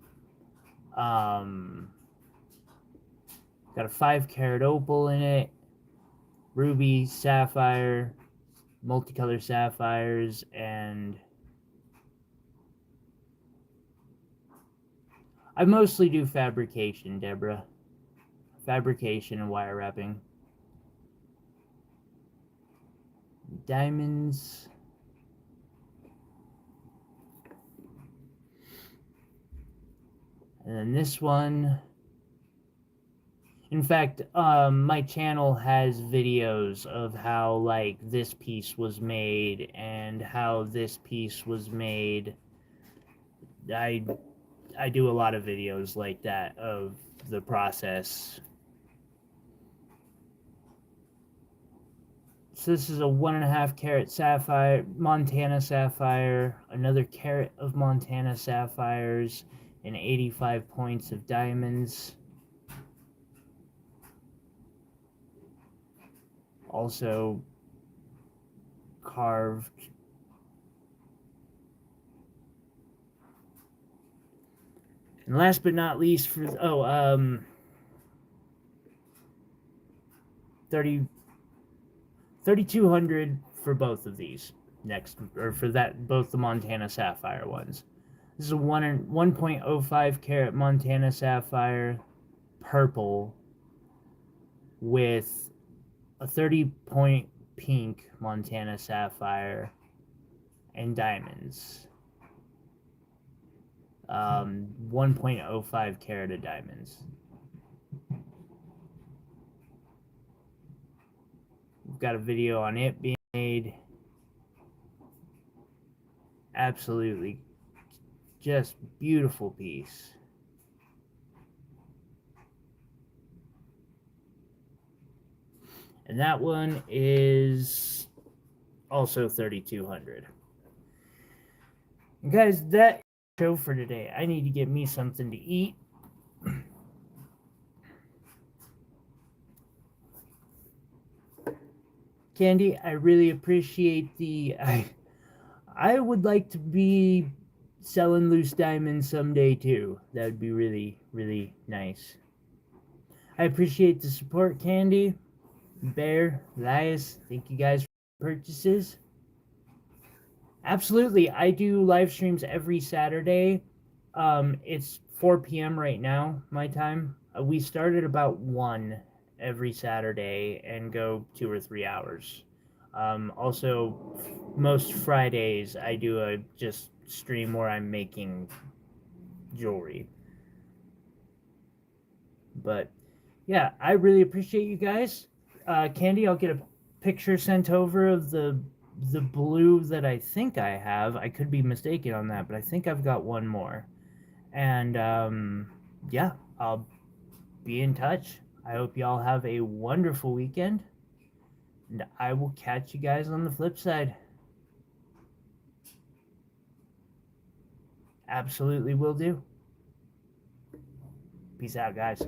Got a 5 karat opal in it. Ruby, sapphire, multicolor sapphires, and I mostly do fabrication, Deborah. Fabrication and wire wrapping. Diamonds. And then this one. In fact, my channel has videos of how, like, this piece was made and how this piece was made. I do a lot of videos like that of the process. So this is a 1.5 carat sapphire, Montana sapphire, another carat of Montana sapphires, and 85 points of diamonds. Also carved. And last but not least, for 3,200 for both of these next, or for that, both the Montana sapphire ones. This is a 1.05 carat Montana sapphire, purple, with a 30-point pink Montana sapphire and diamonds. 1.05 carat of diamonds. We've got a video on it being made. Absolutely just beautiful piece. And that one is also 3,200. Guys, that show for today. I need to get me something to eat. Candy, I really appreciate the I would like to be selling loose diamonds someday too. That would be really, really nice. I appreciate the support, Candy, Bear, Elias. Thank you guys for purchases. Absolutely. I do live streams every Saturday. It's 4 p.m. right now, my time. We start at about 1 every Saturday and go 2 or 3 hours. Also, most Fridays I do a just stream where I'm making jewelry. But yeah, I really appreciate you guys. Candy, I'll get a picture sent over of the blue that I think I have. I could be mistaken on that, but I think I've got one more. And yeah, I'll be in touch. I hope y'all have a wonderful weekend. And I will catch you guys on the flip side. Absolutely will do. Peace out, guys.